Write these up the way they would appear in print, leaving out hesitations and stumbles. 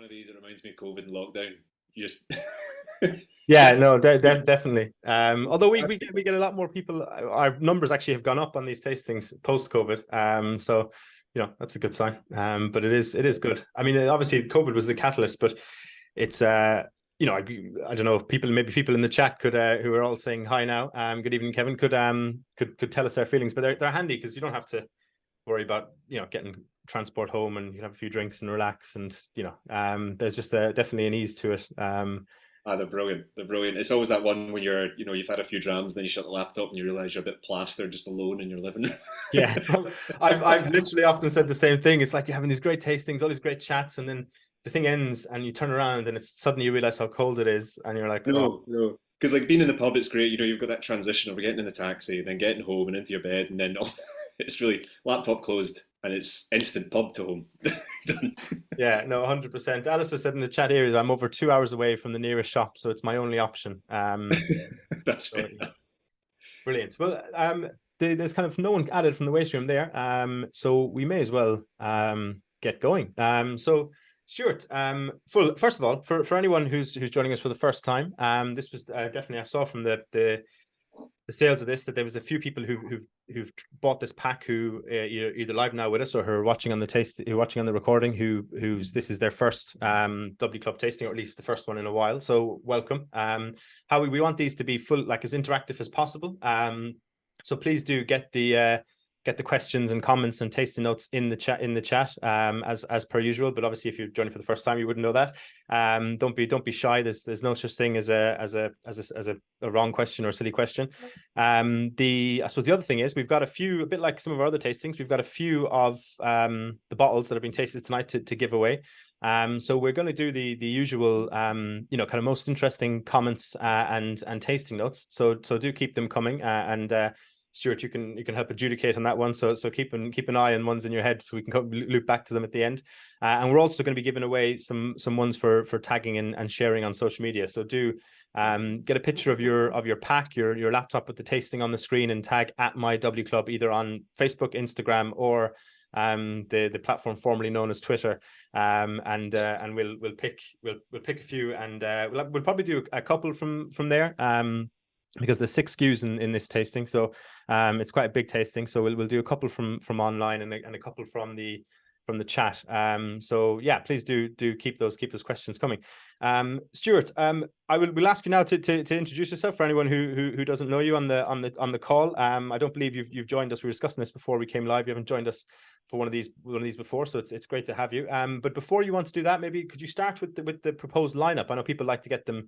of these, it reminds me of COVID and lockdown. You just Yeah, no, definitely. Although we get a lot more people. Our numbers actually have gone up on these tastings post COVID. So that's a good sign. But it is good. I mean, obviously COVID was the catalyst, but it's I don't know, maybe people in the chat could who are all saying hi now. Good evening, Kevin. Could tell us their feelings, but they're handy because you don't have to worry about getting transport home, and you can have a few drinks and relax, and there's just definitely an ease to it. they're brilliant. They're brilliant. It's always that one when you've had a few drams, then you shut the laptop and you realize you're a bit plastered just alone in your living room. Yeah, I've literally often said the same thing. It's like you're having these great tastings, all these great chats, and then the thing ends, and you turn around, and it's suddenly you realize how cold it is, and you're like, oh, No, no. Because like being in the pub, it's great. You've got that transition of getting in the taxi, then getting home and into your bed, and then it's really laptop closed and it's instant pub to home. Done. yeah, no, 100%. Alistair said in the chat here is I'm over 2 hours away from the nearest shop, so it's my only option. That's So, fair. brilliant. Well, there's kind of no one added from the waste room there, so we may as well get going. So Stuart, first of all, for anyone who's joining us for the first time, this was definitely, I saw from the sales of this that there was a few people who've bought this pack who either live now with us or who are watching on the recording who's this is their first W Club tasting, or at least the first one in a while. So welcome. How we want these to be full, like as interactive as possible. So please do get the questions and comments and tasting notes in the chat as per usual. But obviously, if you're joining for the first time, you wouldn't know that. Don't be shy. There's no such thing as a wrong question or a silly question. I suppose the other thing is we've got a bit like some of our other tastings. We've got a few of the bottles that have been tasted tonight to give away. So we're going to do the usual kind of most interesting comments and tasting notes. So do keep them coming and. Stuart, you can help adjudicate on that one. So keep an eye on ones in your head so we can loop back to them at the end. And we're also going to be giving away some ones for tagging and sharing on social media. So do get a picture of your pack, your laptop with the tasting on the screen, and tag at My W Club either on Facebook, Instagram, or the platform formerly known as Twitter. And we'll pick a few, and we'll probably do a couple from there. Because there's 6 SKUs in this tasting, so it's quite a big tasting. So we'll do a couple from online and a couple from the chat. So yeah, please do keep those questions coming. Stuart, we'll ask you now to introduce yourself for anyone who doesn't know you on the call. I don't believe you've joined us. We were discussing this before we came live. You haven't joined us for one of these before, so it's great to have you. But before you want to do that, maybe could you start with the proposed lineup? I know people like to get them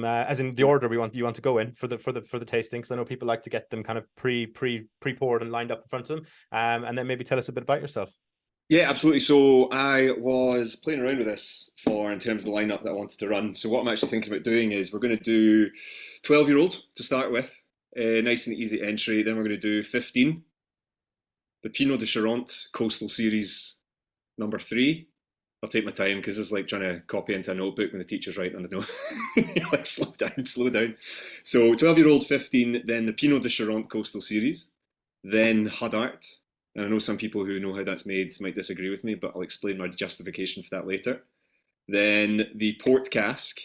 as in the order you want to go in for the tasting, because I know people like to get them kind of pre-poured and lined up in front of them. And then maybe tell us a bit about yourself. Yeah, absolutely. So I was playing around with this in terms of the lineup that I wanted to run. So what I'm actually thinking about doing is we're going to do 12-year-old to start with, nice and easy entry. Then we're going to do 15, the Pineau de Charentes Coastal Series number 3. I'll take my time because it's like trying to copy into a notebook when the teacher's writing on the note. You're like, slow down. So 12-year-old 15, then the Pineau de Charentes Coastal Series, then Huddart. And I know some people who know how that's made might disagree with me, but I'll explain my justification for that later. Then the Port Cask,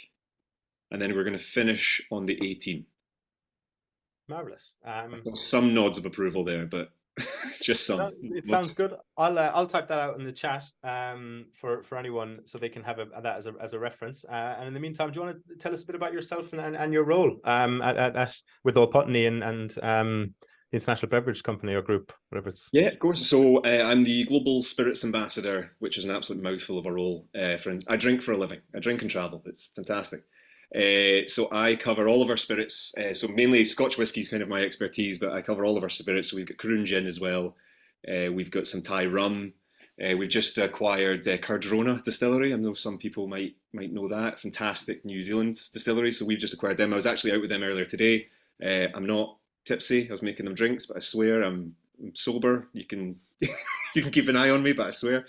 and then we're going to finish on the 18. Marvelous. I've got some nods of approval there, but just some. It sounds good. I'll type that out in the chat for anyone so they can have that as a reference. And in the meantime, do you want to tell us a bit about yourself and your role with Old Pulteney and the International Beverage Company or Group, whatever it's. Yeah, of course. So I'm the Global Spirits Ambassador, which is an absolute mouthful of a role. I drink for a living. I drink and travel. It's fantastic. So I cover all of our spirits. So mainly Scotch whisky is kind of my expertise, but I cover all of our spirits. So we've got Caroon Gin as well. We've got some Thai rum. We've just acquired Cardrona Distillery. I know some people might know that. Fantastic New Zealand distillery. So we've just acquired them. I was actually out with them earlier today. I'm not tipsy. I was making them drinks, but I swear I'm sober. You can you can keep an eye on me, but I swear.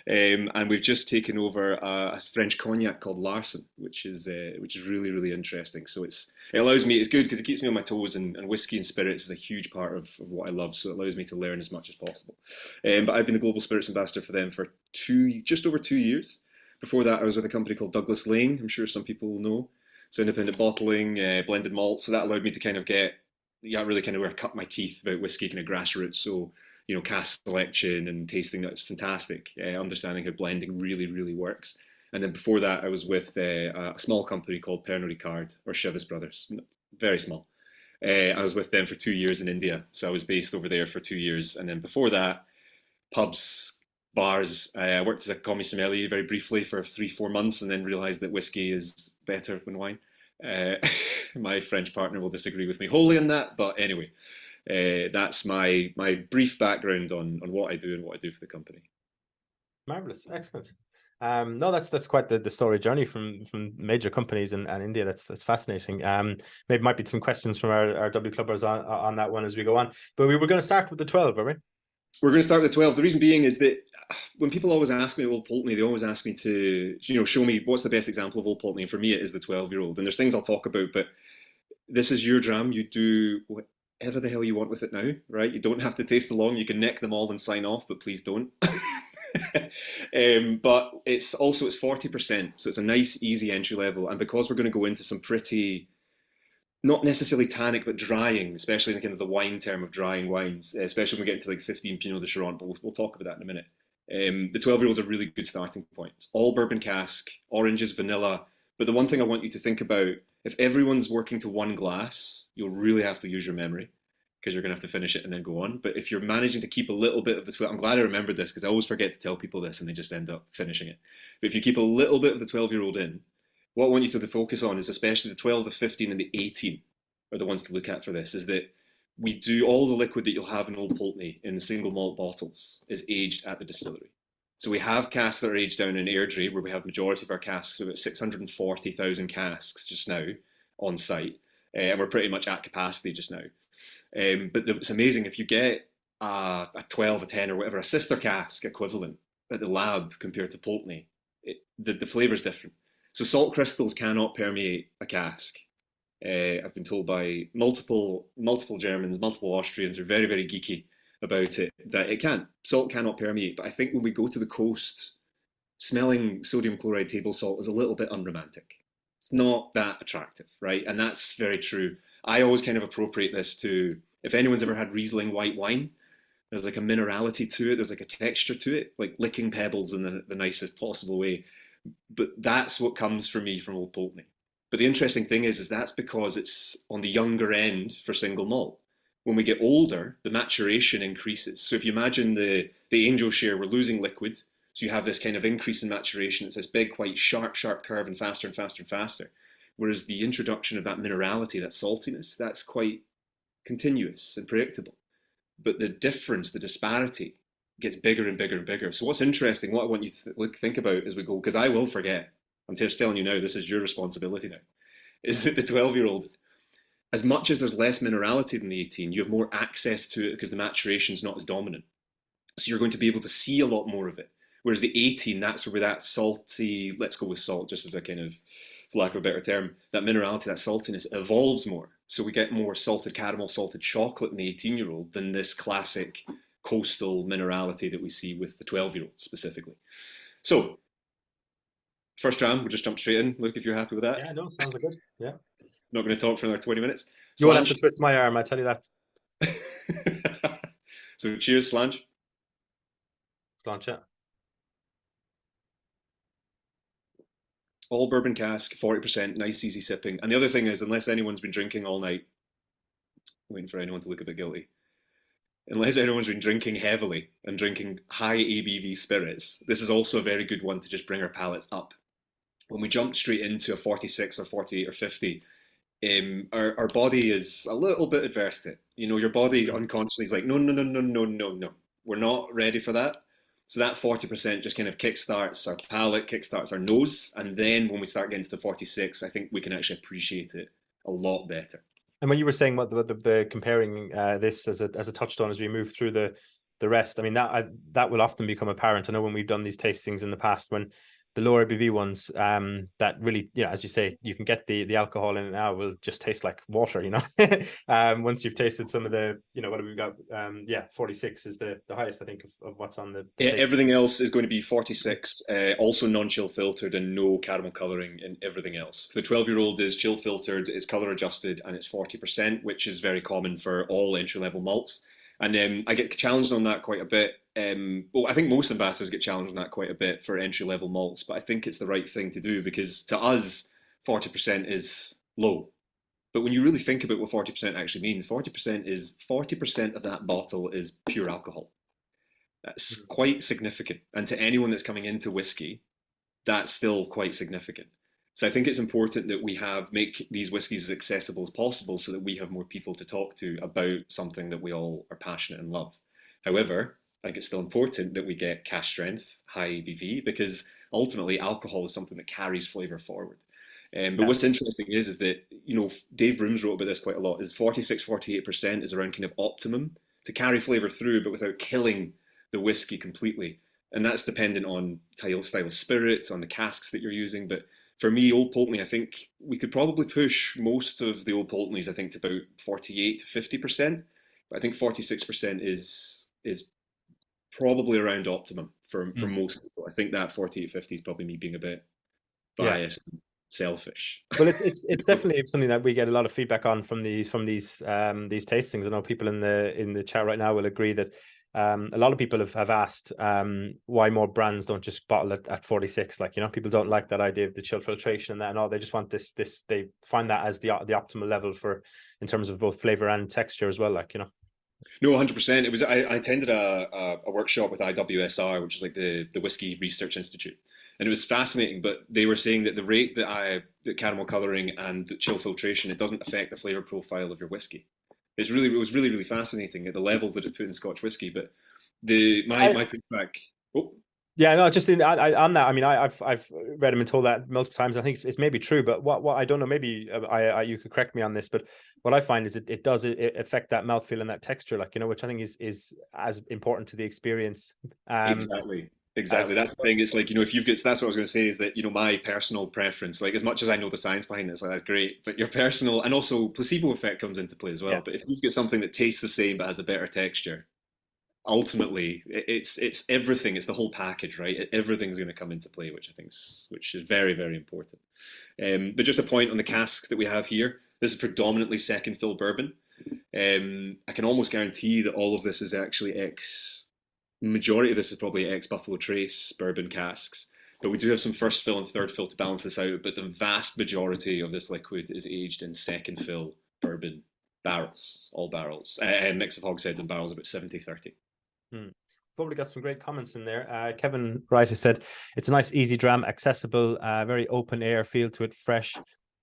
And we've just taken over a French cognac called Larson, which is really, really interesting. So it allows me, it's good because it keeps me on my toes, and whiskey and spirits is a huge part of what I love. So it allows me to learn as much as possible. But I've been the global spirits ambassador for them for just over 2 years. Before that, I was with a company called Douglas Lane. I'm sure some people will know. So independent bottling, blended malt. So that allowed me to kind of get, yeah, really kind of where I cut my teeth about whiskey, kind of grassroots. So, cask selection and tasting, that's fantastic. Understanding how blending really, really works. And then before that, I was with a small company called Pernod Ricard or Chivas Brothers, very small. I was with them for 2 years in India. So I was based over there for 2 years. And then before that, pubs, bars. I worked as a commis sommelier very briefly for 3, 4 months, and then realised that whiskey is better than wine. Uh, my French partner will disagree with me wholly on that, but anyway, that's my brief background on what I do and what I do for the company. Marvelous, excellent. No, that's quite the story journey from major companies in India. That's fascinating. Maybe might be some questions from our W clubbers on that one as we go on. But we were going to start with the 12, are we? We're going to start with the 12. The reason being is that when people always ask me Old Pulteney, they always ask me to, show me what's the best example of Old Pulteney. And for me, it is the 12-year-old. And there's things I'll talk about, but this is your dram. You do whatever the hell you want with it now, right? You don't have to taste along. You can neck them all and sign off, but please don't. But it's 40%. So it's a nice, easy entry level. And because we're going to go into some pretty, not necessarily tannic, but drying, especially in kind of the wine term of drying wines, especially when we get into like 15 Pineau de Charentes, but we'll talk about that in a minute. The 12-year-old is a really good starting point. It's all bourbon cask, oranges, vanilla. But the one thing I want you to think about, if everyone's working to one glass, you'll really have to use your memory because you're going to have to finish it and then go on. But if you're managing to keep a little bit of the 12, I'm glad I remembered this because I always forget to tell people this and they just end up finishing it. But if you keep a little bit of the 12-year-old in, what I want you to focus on is especially the 12, the 15, and the 18 are the ones to look at for this, is that we do all the liquid that you'll have in Old Pulteney in single malt bottles is aged at the distillery. So we have casks that are aged down in Airdrie, where we have majority of our casks, about 640,000 casks just now on site, and we're pretty much at capacity just now. But it's amazing if you get a 12, a 10, or whatever, a sister cask equivalent at the lab compared to Pulteney, the flavour is different. So salt crystals cannot permeate a cask. I've been told by multiple Germans, multiple Austrians who are very, very geeky about it, that it can't. Salt cannot permeate. But I think when we go to the coast, smelling sodium chloride table salt is a little bit unromantic. It's not that attractive, right? And that's very true. I always kind of appropriate this to, if anyone's ever had Riesling white wine, there's like a minerality to it, there's like a texture to it, like licking pebbles in the nicest possible way. But that's what comes for me from Old Pulteney. But the interesting thing is that's because it's on the younger end for single malt. When we get older, the maturation increases. So if you imagine the angel share, we're losing liquid. So you have this kind of increase in maturation. It's this big, quite sharp curve and faster and faster and faster. Whereas the introduction of that minerality, that saltiness, that's quite continuous and predictable. But the difference, the disparity, gets bigger and bigger and bigger. So what's interesting, what I want you to think about as we go, because I will forget, I'm just telling you now, this is your responsibility now, is that the 12-year-old, as much as there's less minerality than the 18, you have more access to it because the maturation's not as dominant. So you're going to be able to see a lot more of it. Whereas the 18, that's where that salty, let's go with salt, just as a kind of, for lack of a better term, that minerality, that saltiness evolves more. So we get more salted caramel, salted chocolate in the 18-year-old than this classic coastal minerality that we see with the 12-year-old specifically. So, first dram, we'll just jump straight in. Luke, if you're happy with that. Yeah, no, sounds good. Yeah. Not going to talk for another 20 minutes. You won't have to twist my arm, I tell you that. So cheers, Slange. Slange, yeah. All bourbon cask, 40%, nice easy sipping. And the other thing is, unless anyone's been drinking all night, waiting for anyone to look a bit guilty, unless anyone's been drinking heavily and drinking high ABV spirits, this is also a very good one to just bring our palates up. When we jump straight into a 46 or 48 or 50, our body is a little bit adverse to it. Your body unconsciously is like, no, we're not ready for that. So that 40% just kind of kickstarts our palate, kickstarts our nose, and then when we start getting to the 46, I think we can actually appreciate it a lot better. And when you were saying what the comparing this as a touchstone as we move through the rest, I mean that will often become apparent. I know when we've done these tastings in the past, when the lower ABV ones, that really, as you say, you can get the alcohol in it now will just taste like water, once you've tasted some of the, what have we got? 46 is the highest, I think, of what's on the Yeah, taste. everything else is going to be 46, also non-chill filtered and no caramel colouring in everything else. So the 12-year-old is chill filtered, it's colour adjusted, and it's 40%, which is very common for all entry-level malts. And I get challenged on that quite a bit. Well, I think most ambassadors get challenged on that quite a bit for entry-level malts, but I think it's the right thing to do because to us, 40% is low. But when you really think about what 40% actually means, 40% of that bottle is pure alcohol. That's quite significant. And to anyone that's coming into whiskey, that's still quite significant. So I think it's important that we make these whiskies as accessible as possible so that we have more people to talk to about something that we all are passionate and love. However, I think it's still important that we get cask strength, high ABV, because ultimately alcohol is something that carries flavour forward. But what's interesting is that, Dave Brooms wrote about this quite a lot, is 46-48% is around kind of optimum to carry flavour through, but without killing the whiskey completely. And that's dependent on style of spirits, on the casks that you're using. But for me, Old Pulteney, I think we could probably push most of the Old Pulteneys, I think, to about 48 to 50%. But I think 46% is probably around optimum for most people. I think that 48-50 is probably me being a bit biased and selfish. Well, it's definitely something that we get a lot of feedback on from these tastings. I know people in the chat right now will agree that a lot of people have asked why more brands don't just bottle it at 46. People don't like that idea of the chill filtration and that and all. They just want this. They find that as the optimal level in terms of both flavor and texture as well. No, 100%. It was. I attended a workshop with IWSR, which is like the Whiskey Research Institute, and it was fascinating. But they were saying that the rate that caramel colouring and the chill filtration, it doesn't affect the flavour profile of your whiskey. It was really, really fascinating at the levels that it's put in Scotch whiskey. But my pushback. Oh. Yeah, no, just on that. I mean, I've read him and told that multiple times. I think it's maybe true, but what I don't know. Maybe you could correct me on this. But what I find is it does affect that mouthfeel and that texture, which I think is as important to the experience. Exactly. That's the thing. It's like, if you've got, that's what I was going to say is that, my personal preference, like as much as I know the science behind it, it's like, that's great, but your personal, and also placebo effect comes into play as well. Yeah. But if you've got something that tastes the same but has a better texture, ultimately it's everything. It's the whole package, right? Everything's going to come into play, which is very, very important. But just a point on the casks that we have here. This is predominantly second fill bourbon. I can almost guarantee that all of this is actually majority of this is probably ex-Buffalo Trace bourbon casks, but we do have some first fill and third fill to balance this out, but the vast majority of this liquid is aged in second fill bourbon barrels, all barrels, a mix of hogsheads and barrels, about 70-30. We've probably got some great comments in there. Kevin Wright has said, it's a nice, easy dram, accessible, very open air feel to it, fresh.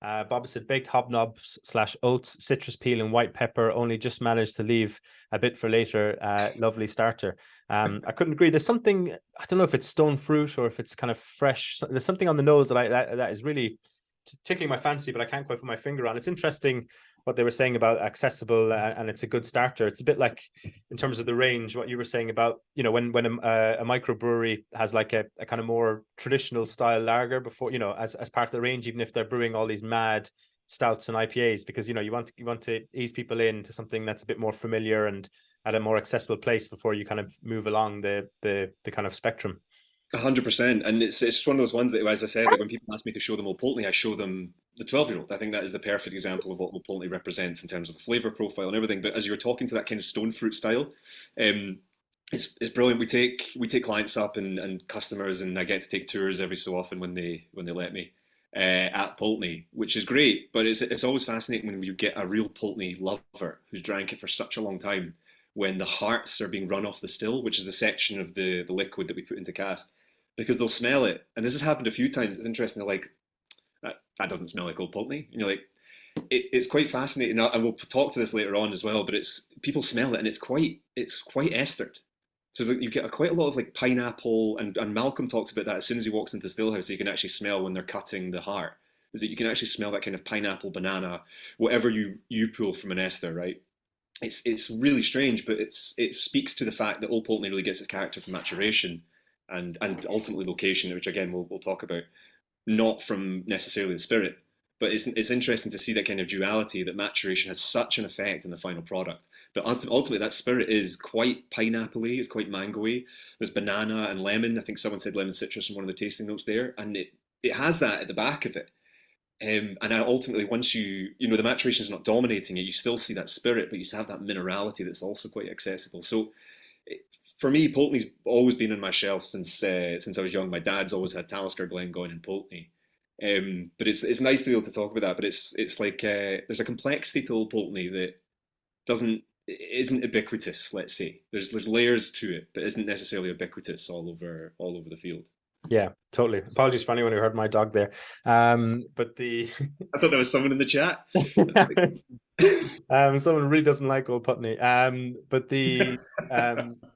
Bob said baked hobnobs / oats, citrus peel and white pepper. Only just managed to leave a bit for later. Lovely starter. I couldn't agree. There's something, I don't know if it's stone fruit or if it's kind of fresh. There's something on the nose that is really tickling my fancy, but I can't quite put my finger on. It's interesting what they were saying about accessible and it's a good starter. It's a bit like in terms of the range, what you were saying about, when a microbrewery has like a kind of more traditional style lager before, as part of the range, even if they're brewing all these mad stouts and IPAs, because, you want to ease people into something that's a bit more familiar and at a more accessible place before you kind of move along the kind of spectrum. 100%, and it's just one of those ones that, as I said, like when people ask me to show them Old Pulteney, I show them the 12-year-old. I think that is the perfect example of what Old Pulteney represents in terms of a flavour profile and everything. But as you were talking to that kind of stone fruit style, it's brilliant. We take clients up and customers, and I get to take tours every so often when they let me at Pulteney, which is great. But it's always fascinating when you get a real Pulteney lover who's drank it for such a long time, when the hearts are being run off the still, which is the section of the liquid that we put into cask. Because they'll smell it, and this has happened a few times. It's interesting. They're like, "That doesn't smell like Old Pulteney," and you're like, "It's quite fascinating." And we'll talk to this later on as well. But people smell it, and it's quite estered. So you get quite a lot of like pineapple, and Malcolm talks about that as soon as he walks into Stillhouse. You can actually smell when they're cutting the heart. Is that you can actually smell that kind of pineapple, banana, whatever you pull from an ester, right? It's really strange, but it speaks to the fact that Old Pulteney really gets its character from maturation. and ultimately location, which again we'll talk about, not from necessarily the spirit. But it's interesting to see that kind of duality, that maturation has such an effect on the final product. But ultimately, that spirit is quite pineapple-y, it's quite mango-y. There's banana and lemon. I think someone said lemon citrus in one of the tasting notes there. And it has that at the back of it. And ultimately, once the maturation is not dominating it, you still see that spirit, but you have that minerality that's also quite accessible. So for me, Pulteney's always been on my shelf since I was young. My dad's always had Talisker, Glengoyne, and Pulteney. But it's nice to be able to talk about that. But it's like there's a complexity to Old Pulteney that isn't ubiquitous. Let's say there's layers to it, but isn't necessarily ubiquitous all over the field. Yeah, totally. Apologies for anyone who heard my dog there. But the I thought there was someone in the chat. Someone really doesn't like Old Putney. But the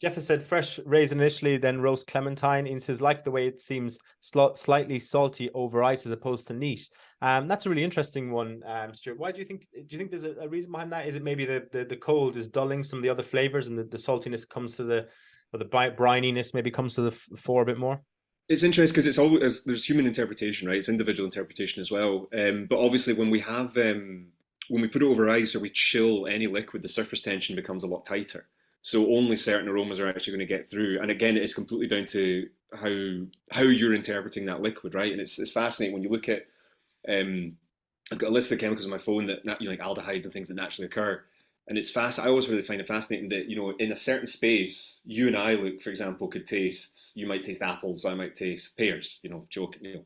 Jeff has said fresh raisin initially, then roast clementine. Ian says like the way it seems slightly salty over ice as opposed to neat. That's a really interesting one, Stuart. Why do you think? Do you think there's a reason behind that? Is it maybe the cold is dulling some of the other flavors, and the saltiness comes to the brininess maybe comes to the fore a bit more? It's interesting because it's always there's human interpretation, right? It's individual interpretation as well. But obviously, when we put it over ice or we chill any liquid, the surface tension becomes a lot tighter. So only certain aromas are actually going to get through. And again, it's completely down to how you're interpreting that liquid, right? And it's fascinating when you look at. I've got a list of chemicals on my phone that like aldehydes and things that naturally occur. And it's fast. I always really find it fascinating that in a certain space, you and I, Luke, for example, could taste. You might taste apples. I might taste pears. Joking.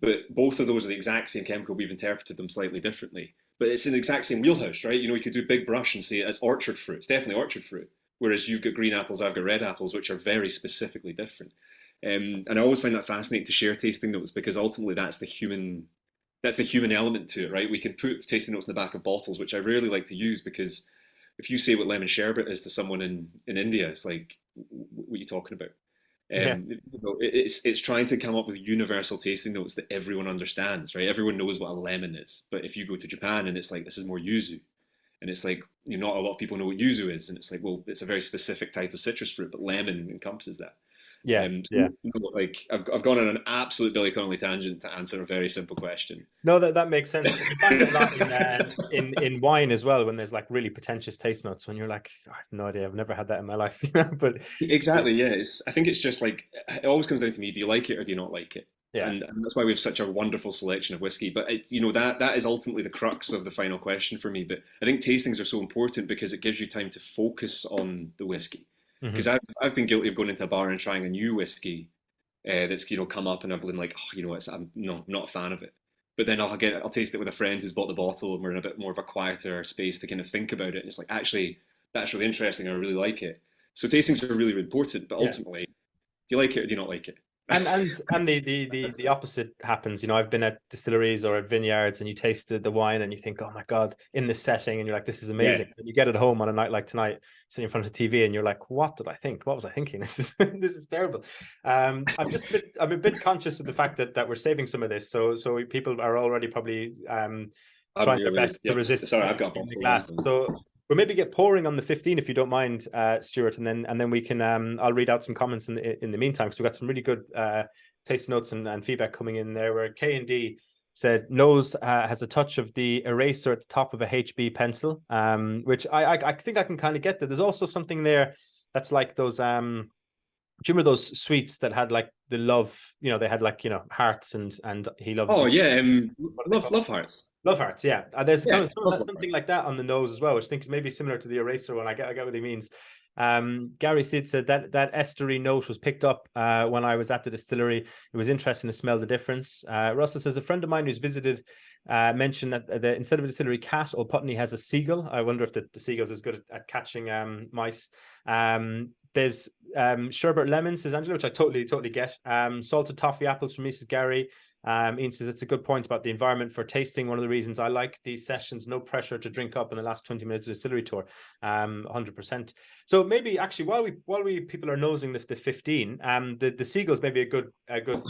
But both of those are the exact same chemical. We've interpreted them slightly differently. But it's in the exact same wheelhouse, right? You could do big brush and say it's orchard fruit. It's definitely orchard fruit. Whereas you've got green apples, I've got red apples, which are very specifically different. And I always find that fascinating to share tasting notes because ultimately that's the human element to it, right? We can put tasting notes in the back of bottles, which I rarely like to use because if you say what lemon sherbet is to someone in India, it's like, what are you talking about? It's trying to come up with universal tasting notes that everyone understands, right? Everyone knows what a lemon is, but if you go to Japan and it's like this is more yuzu, and it's like not a lot of people know what yuzu is, and it's like, well, it's a very specific type of citrus fruit, but lemon encompasses that. Yeah, yeah. Like I've gone on an absolute Billy Connolly tangent to answer a very simple question. No, that makes sense. You find it a lot in wine as well when there's like really pretentious taste notes when you're like, I have no idea, I've never had that in my life. But exactly, yeah. I think it's just like it always comes down to me. Do you like it or do you not like it? Yeah. And that's why we have such a wonderful selection of whiskey. But that is ultimately the crux of the final question for me. But I think tastings are so important because it gives you time to focus on the whiskey. Because I've been guilty of going into a bar and trying a new whiskey that's come up and I've been like, I'm not a fan of it. But then I'll taste it with a friend who's bought the bottle and we're in a bit more of a quieter space to kind of think about it. And it's like, actually, that's really interesting. I really like it. So tastings are really, really important. But ultimately, do you like it or do you not like it? And the opposite happens. I've been at distilleries or at vineyards and you taste the wine and you think, oh my God, in this setting, and you're like, this is amazing. Yeah. And you get it home on a night like tonight, sitting in front of the TV, and you're like, what did I think? What was I thinking? This is terrible. I'm a bit conscious of the fact that we're saving some of this. So people are already probably trying their best to resist. Sorry, I've got the glass. So we'll maybe get pouring on the 15 if you don't mind, Stuart, and then we can I'll read out some comments in the meantime because we've got some really good taste notes and feedback coming in there. Where K&D said nose has a touch of the eraser at the top of a HB pencil, which I think I can kind of get that. There's also something there that's like those do you remember those sweets that had like the love, they had like, hearts and he loves. Oh yeah, love hearts. Love hearts, yeah. There's kind of something like that on the nose as well, which I think is maybe similar to the eraser one. I get what he means. Gary Sid said that estery note was picked up when I was at the distillery. It was interesting to smell the difference. Russell says a friend of mine who's visited mentioned that instead of a distillery cat, Old Putney has a seagull. I wonder if the seagull's as good at catching mice. There's sherbet lemon, says Angela, which I totally get. Salted toffee apples from me, says Gary. Ian says it's a good point about the environment for tasting. One of the reasons I like these sessions, no pressure to drink up in the last 20 minutes of the distillery tour. 100%. So maybe actually while we people are nosing the 15, the seagulls may be a good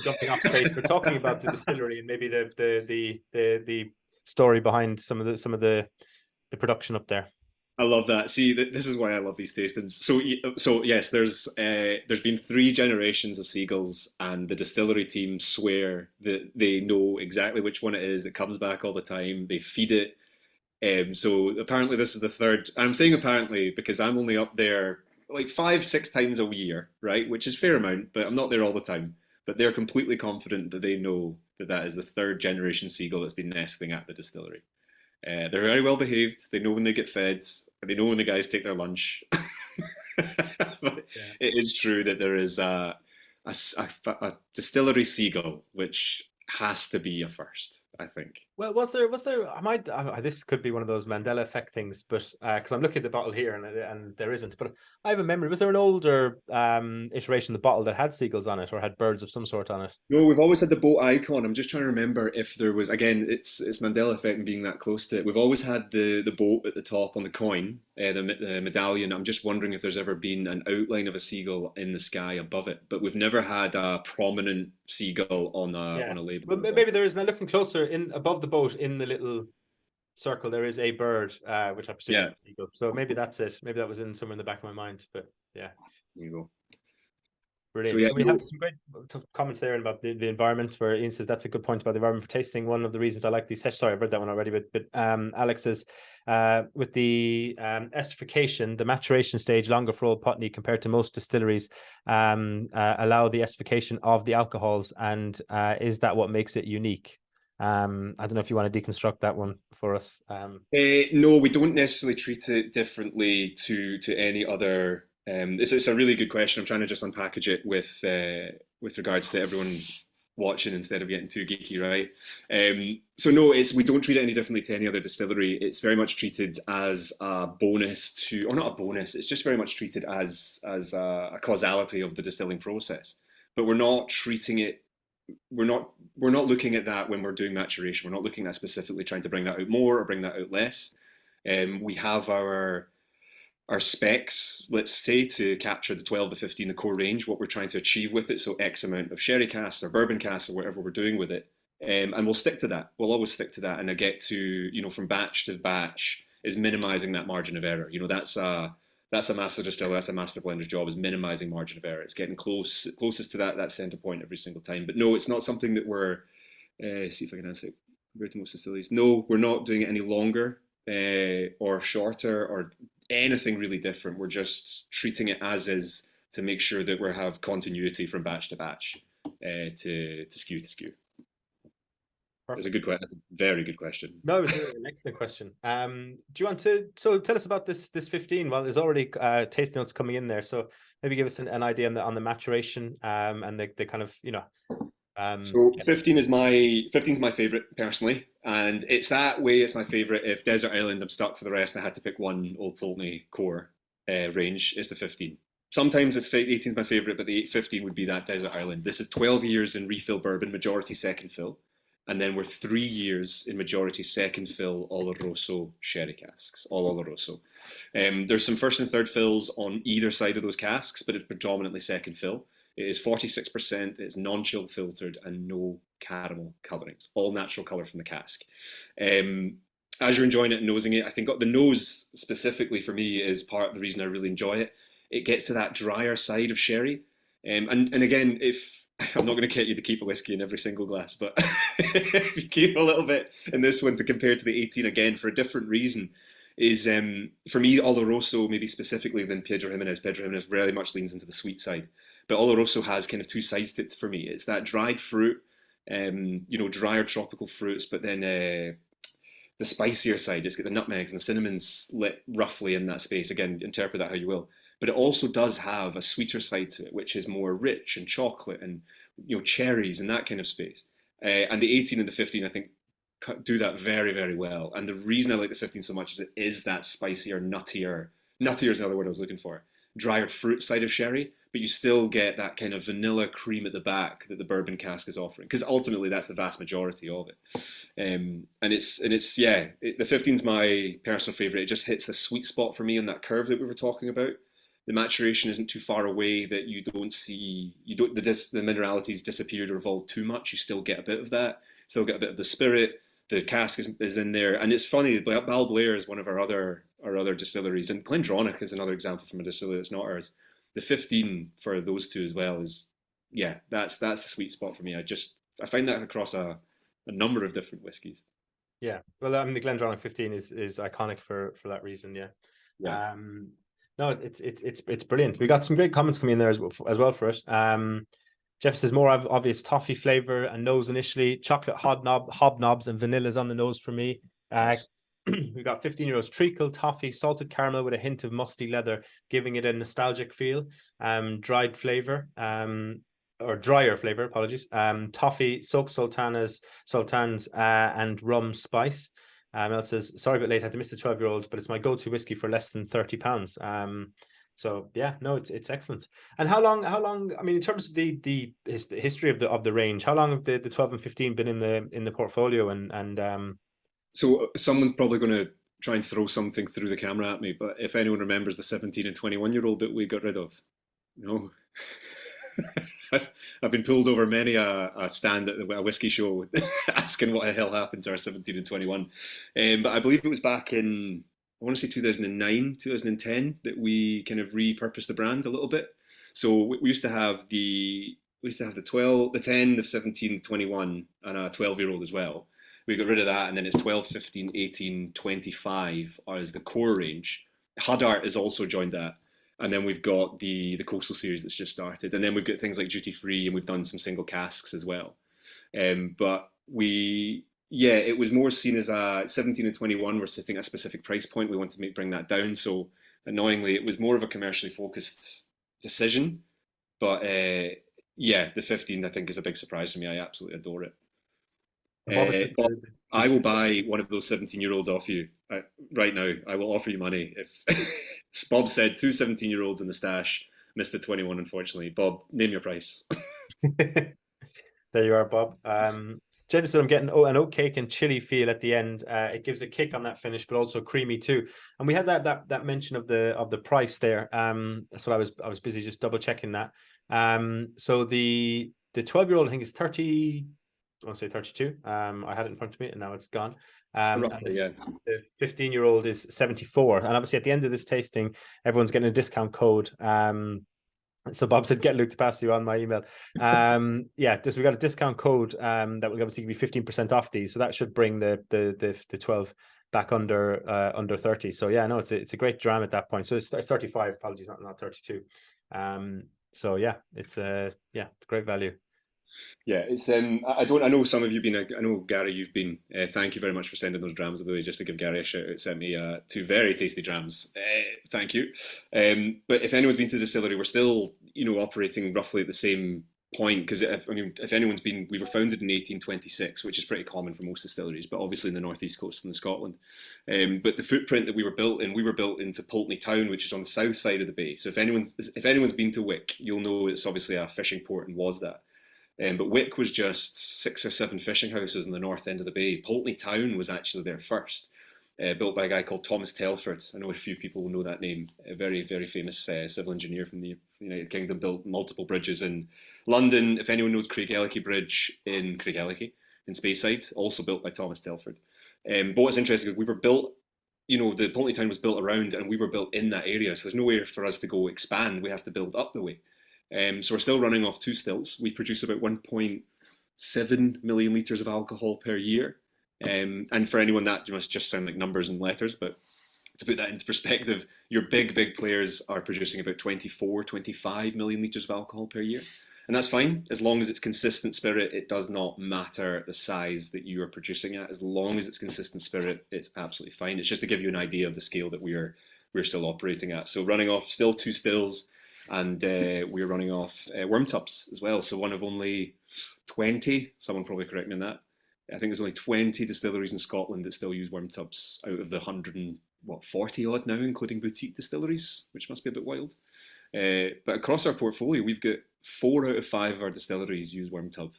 jumping off space for talking about the distillery and maybe the story behind some of the production up there. I love that. See, this is why I love these tastings. So yes, there's been three generations of seagulls, and the distillery team swear that they know exactly which one it is. It comes back all the time. They feed it. So apparently this is the third. I'm saying apparently because I'm only up there like 5, 6 times a year, right? Which is a fair amount, but I'm not there all the time. But they're completely confident that they know that that is the third generation seagull that's been nesting at the distillery. They're very well behaved. They know when they get fed. They know when the guys take their lunch. But Yeah. it is true that there is a distillery seagull, which has to be a first, I think. Well, was there? This could be one of those Mandela effect things, but because I'm looking at the bottle here and there isn't. But I have a memory. Was there an older iteration of the bottle that had seagulls on it or had birds of some sort on it? No, we've always had the boat icon. I'm just trying to remember if there was again. It's Mandela effect and being that close to it. We've always had the boat at the top on the coin, the medallion. I'm just wondering if there's ever been an outline of a seagull in the sky above it, but we've never had a prominent seagull on Yeah. a label. Well, maybe there is. Now looking closer in above the boat in the little circle, there is a bird, which I presume is Yeah, the eagle. So maybe that's it. Maybe that was in somewhere in the back of my mind. But yeah, there you go. So brilliant. yeah, So we have no, some great comments there about the environment. Where Ian says that's a good point about the environment for tasting. One of the reasons I like these sessions. Sorry, I've read that one already. But Alex says with the esterification, the maturation stage longer for Old Putney compared to most distilleries allow the esterification of the alcohols, and is that what makes it unique? I don't know if you want to deconstruct that one for us. no, we don't necessarily treat it differently to any other. It's a really good question. I'm trying to just unpackage it with regards to everyone watching instead of getting too geeky, right? So no, it's we don't treat it any differently to any other distillery. It's very much treated as a bonus to, or not a bonus. It's just very much treated as a causality of the distilling process. But we're not treating it. We're not looking at that when we're doing maturation. We're not looking at specifically trying to bring that out more or bring that out less. We have our specs, let's say, to capture the 12, the 15, the core range, what we're trying to achieve with it. So X amount of sherry casks or bourbon casks or whatever we're doing with it. And we'll stick to that. We'll always stick to that. And I get to, from batch to batch is minimizing that margin of error. That's a master distiller, that's a master blender's job, is minimizing margin of error. It's getting closest to that center point every single time. But no, it's not something that we're, see if I can answer it compared to most distilleries. No, we're not doing it any longer or shorter or anything really different. We're just treating it as is to make sure that we have continuity from batch to batch, to SKU to SKU. It's a good question. That's a very good question. No, it was an excellent question. Do you want to tell us about this 15? Well, there's already tasting notes coming in there, so maybe give us an idea on the maturation and the kind of So yeah. 15's my favorite personally, and it's that way. It's my favorite. If Desert Island, I'm stuck for the rest. I had to pick one Old Pulteney core range. It's the 15. Sometimes 18 is my favorite, but the 15 would be that Desert Island. This is 12 years in refill bourbon, majority second fill, and then we're 3 years in majority second fill Oloroso sherry casks, all Oloroso. There's some first and third fills on either side of those casks, but it's predominantly second fill. It is 46%, it's non-chill filtered and no caramel colorings, all natural color from the cask. As you're enjoying it and nosing it, I think the nose specifically for me is part of the reason I really enjoy it. It gets to that drier side of sherry. And again, if I'm not going to get you to keep a whiskey in every single glass, but if you keep a little bit in this one to compare to the 18 again for a different reason, is for me Oloroso maybe specifically than Pedro Jimenez. Pedro Jimenez very much leans into the sweet side, but Oloroso has kind of two sides to it for me. It's that dried fruit, drier tropical fruits, but then the spicier side. It's got the nutmegs and the cinnamons lit roughly in that space. Again, interpret that how you will. But it also does have a sweeter side to it, which is more rich and chocolate and cherries and that kind of space. And the 18 and the 15, I think, do that very, very well. And the reason I like the 15 so much is it is that spicier, nuttier is another word I was looking for, drier fruit side of sherry, but you still get that kind of vanilla cream at the back that the bourbon cask is offering, because ultimately that's the vast majority of it. And the 15 is my personal favorite. It just hits the sweet spot for me on that curve that we were talking about. The maturation isn't too far away that the mineralities disappeared or evolved too much. You still get a bit of that, still get a bit of the spirit. The cask is in there, and it's funny. Bal Blair is one of our other our other distilleries. And Glendronach is another example from a distillery that's not ours. The 15 for those two as well is, yeah, that's the sweet spot for me. I find that across a number of different whiskies. Yeah, well, I mean, the Glendronach 15 is iconic for that reason. Yeah. Yeah. No, it's brilliant. We got some great comments coming in there as well for it. Jeff says more obvious toffee flavor and nose initially. Chocolate hobnobs and vanillas on the nose for me. Yes. We got 15 euros treacle, toffee, salted caramel with a hint of musty leather, giving it a nostalgic feel. Dried flavor, or drier flavor, apologies. Toffee, soaked sultans, and rum spice. El says, sorry about late, I had to miss the 12-year-old, but it's my go-to whiskey for less than £30. So yeah, no, it's excellent. And how long? I mean, in terms of the history of the range, how long have the 12 and 15 been in the portfolio? And So someone's probably going to try and throw something through the camera at me, but if anyone remembers the 17 and 21-year-old that we got rid of, no. I've been pulled over many a stand at a whiskey show asking what the hell happened to our 17 and 21. But I believe it was back in, I want to say 2009, 2010 that we kind of repurposed the brand a little bit. So we used to have the 12, the 10, the 17, the 21, and a 12-year-old as well. We got rid of that, and then it's 12, 15, 18, 25 as the core range. Huddart has also joined that. And then we've got the coastal series that's just started, and then we've got things like duty free, and we've done some single casks as well. But it was more seen as a 17 and 21 were sitting at a specific price point. We wanted to bring that down. So annoyingly, it was more of a commercially focused decision. But the 15 I think is a big surprise for me. I absolutely adore it. Bob, I will buy one of those 17-year-olds off you right now. I will offer you money. If Bob said two 17-year-olds in the stash, missed the 21, unfortunately. Bob, name your price. There you are, Bob. Jenny said, I'm getting an oat cake and chili feel at the end. It gives a kick on that finish, but also creamy too. And we had that mention of the price there. That's what I was busy just double checking that. So the 12-year-old I think is 30. I want to say 32. I had it in front of me and now it's gone. Roughly, yeah. The 15-year-old is 74. And obviously at the end of this tasting, everyone's getting a discount code. So Bob said, get Luke to pass you on my email. We got a discount code that will obviously give you 15% off these. So that should bring the 12 back under 30. So yeah, no, it's a great dram at that point. So it's 35, apologies, not 32. So yeah, it's great value. Yeah, it's I know some of you been. I know Gary, you've been. Thank you very much for sending those drams. By the way, just to give Gary a shout out, sent me two very tasty drams. Thank you. But if anyone's been to the distillery, we're still operating roughly at the same point because if anyone's been, we were founded in 1826, which is pretty common for most distilleries, but obviously in the northeast coast and in Scotland. But the footprint that we were built into Pulteney town, which is on the south side of the bay. So if anyone's been to Wick, you'll know it's obviously a fishing port and was that. But Wick was just 6 or 7 fishing houses in the north end of the bay. Pulteney town was actually there first, built by a guy called Thomas Telford. I know a few people will know that name. A very, very famous civil engineer from the United Kingdom, built multiple bridges in London. If anyone knows Craigellachie Bridge in Craigellachie, in Speyside, also built by Thomas Telford. But what's interesting, we were built, the Pulteney town was built around and we were built in that area. So there's no way for us to go expand. We have to build up the way. So we're still running off 2 stills. We produce about 1.7 million litres of alcohol per year. And for anyone, that must just sound like numbers and letters, but to put that into perspective, your big players are producing about 24, 25 million litres of alcohol per year. And that's fine. As long as it's consistent spirit, it does not matter the size that you are producing at. As long as it's consistent spirit, it's absolutely fine. It's just to give you an idea of the scale that we're still operating at. So running off still 2 stills, and we're running off worm tubs as well. So one of only 20, someone probably correct me on that. I think there's only 20 distilleries in Scotland that still use worm tubs out of the 140 odd now, including boutique distilleries, which must be a bit wild. But across our portfolio, we've got 4 out of 5 of our distilleries use worm tub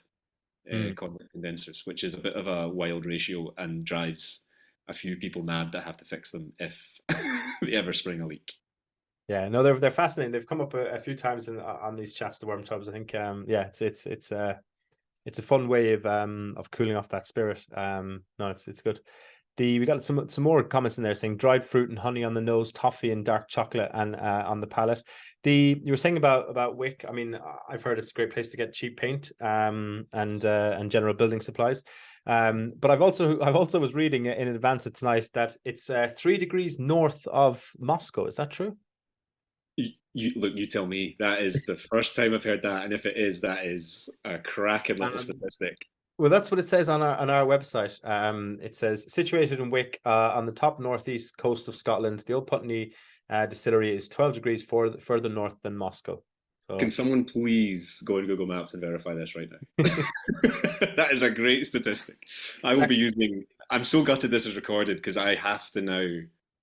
condensers, which is a bit of a wild ratio and drives a few people mad that have to fix them if they ever spring a leak. Yeah, no, they're fascinating. They've come up a few times on these chats, the worm tubs. I think, it's a fun way of cooling off that spirit. No, it's good. we got some more comments in there saying dried fruit and honey on the nose, toffee and dark chocolate and on the palate. You were saying about Wick. I mean, I've heard it's a great place to get cheap paint and general building supplies. But I've also was reading in advance of tonight that it's 3 degrees north of Moscow. Is that true? You tell me. That is the first time I've heard that, and if it is, that is a cracking little statistic. Well, that's what it says on our website. It says situated in Wick on the top northeast coast of Scotland. The Old Pulteney Distillery is 12 degrees further north than Moscow. So... Can someone please go to Google Maps and verify this right now? That is a great statistic. I will be using. I'm so gutted this is recorded because I have to now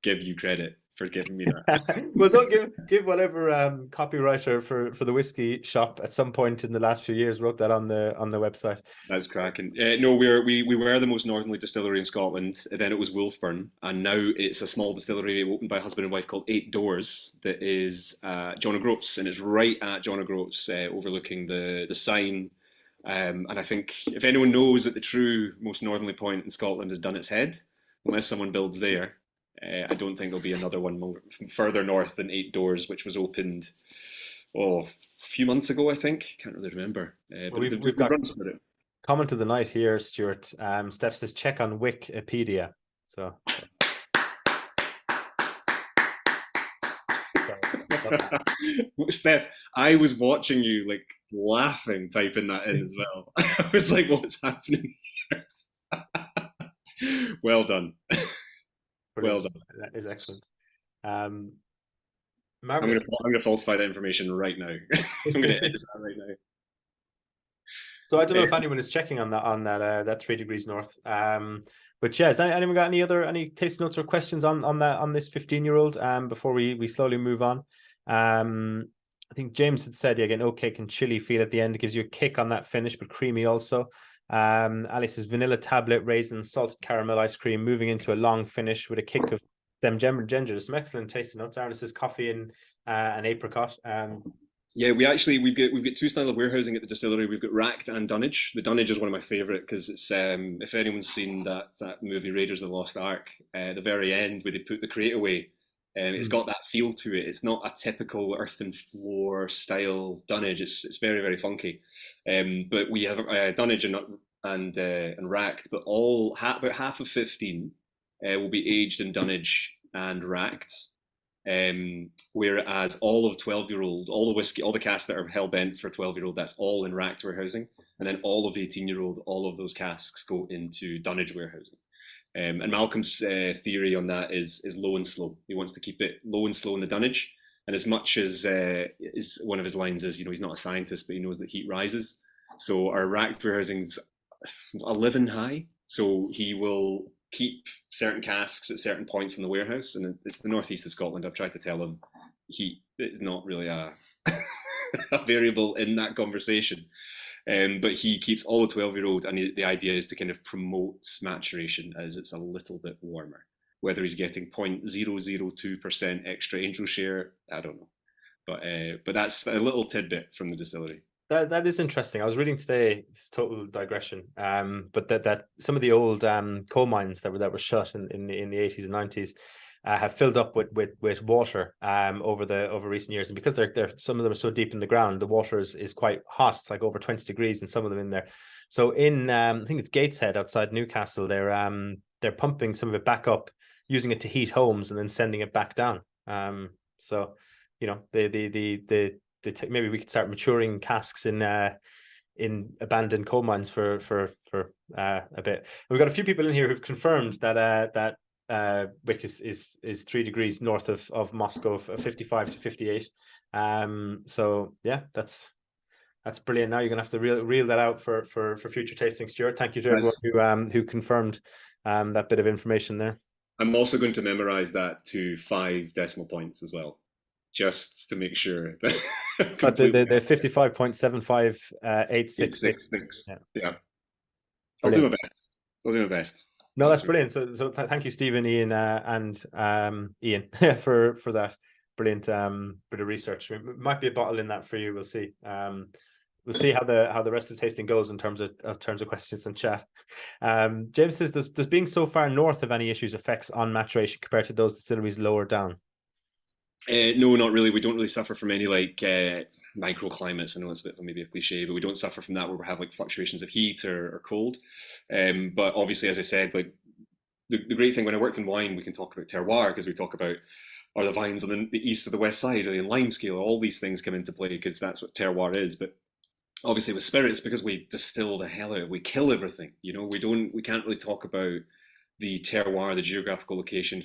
give you credit for giving me that. Well, don't give whatever copywriter for the whiskey shop at some point in the last few years wrote that on the website. That's cracking. No, we were the most northerly distillery in Scotland. Then it was Wolfburn, and now it's a small distillery opened by a husband and wife called 8 Doors that is John O'Groats, and it's right at John O'Groats, overlooking the sign. And I think if anyone knows that the true most northerly point in Scotland is Dunet's Head, unless someone builds there. I don't think there'll be another one further north than 8 Doors, which was opened a few months ago, I think. Can't really remember. But we've got comment of the night here, Stuart. Steph says check on Wikipedia. So Steph, I was watching you like laughing, typing that in as well. I was like, what's happening here? Well done. Well done. That is excellent. I'm going to falsify that information right now. I'm going to edit that right now. So I don't know if anyone is checking on that 3 degrees north. But yeah, has anyone got any taste notes or questions on this 15-year-old before we slowly move on? I think James had said again, oat cake and chili feel at the end. It gives you a kick on that finish, but creamy also. Ali says vanilla tablet, raisins, salted caramel ice cream, moving into a long finish with a kick of them ginger. Some excellent tasting notes. Aaron says coffee and an apricot. Yeah, we've got 2 styles of warehousing at the distillery. We've got racked and dunnage. The dunnage is one of my favourite because it's if anyone's seen that movie Raiders of the Lost Ark, at the very end where they put the crate away, it's got that feel to it. It's not a typical earthen floor style dunnage. It's very, very funky. But we have dunnage and racked, but about half of 15 will be aged in dunnage and racked. Whereas all of 12-year-old, all the whiskey, all the casks that are hell bent for 12-year-old, that's all in racked warehousing, and then all of 18-year-old, all of those casks go into dunnage warehousing. And Malcolm's theory on that is low and slow. He wants to keep it low and slow in the dunnage, and as much as one of his lines is, he's not a scientist, but he knows that heat rises. So our racked warehousing's a living high, so he will keep certain casks at certain points in the warehouse, and it's the northeast of Scotland. I've tried to tell him heat is not really a variable in that conversation, but he keeps all the 12-year-old, and the idea is to kind of promote maturation as it's a little bit warmer. Whether he's getting 0.002% extra angel share, I don't know, but that's a little tidbit from the distillery. That is interesting. I was reading today, it's total digression, but that some of the old coal mines that were shut in the 80s and 90s have filled up with water over recent years, and because they're some of them are so deep in the ground, the water is quite hot. It's like over 20 degrees in some of them in there. So in I think it's Gateshead outside Newcastle, they're pumping some of it back up, using it to heat homes, and then sending it back down. So maybe we could start maturing casks in abandoned coal mines for a bit. And we've got a few people in here who've confirmed that Wick is 3 degrees north of Moscow, 55 to 58. So yeah, that's brilliant. Now you're gonna have to reel that out for future tasting, Stuart. Thank you to everyone who confirmed that bit of information there. I'm also going to memorize that to 5 decimal points as well, just to make sure that but the 55.75866. Yeah. I'll do my best. No, that's brilliant. So thank you, Stephen, Ian, and Ian for that brilliant bit of research. It might be a bottle in that for you. We'll see. we'll see how the rest of the tasting goes in terms of questions and chat. James says, does being so far north have any issues effects on maturation compared to those distilleries lower down? No, not really. We don't really suffer from any like microclimates. I know it's a bit of maybe a cliche, but we don't suffer from that where we have like fluctuations of heat or cold. But obviously, as I said, like the great thing when I worked in wine, we can talk about terroir because we talk about are the vines on the east or the west side, or the lime scale, all these things come into play because that's what terroir is. But obviously with spirits, because we distill the hell out of, we kill everything. We can't really talk about the terroir, the geographical location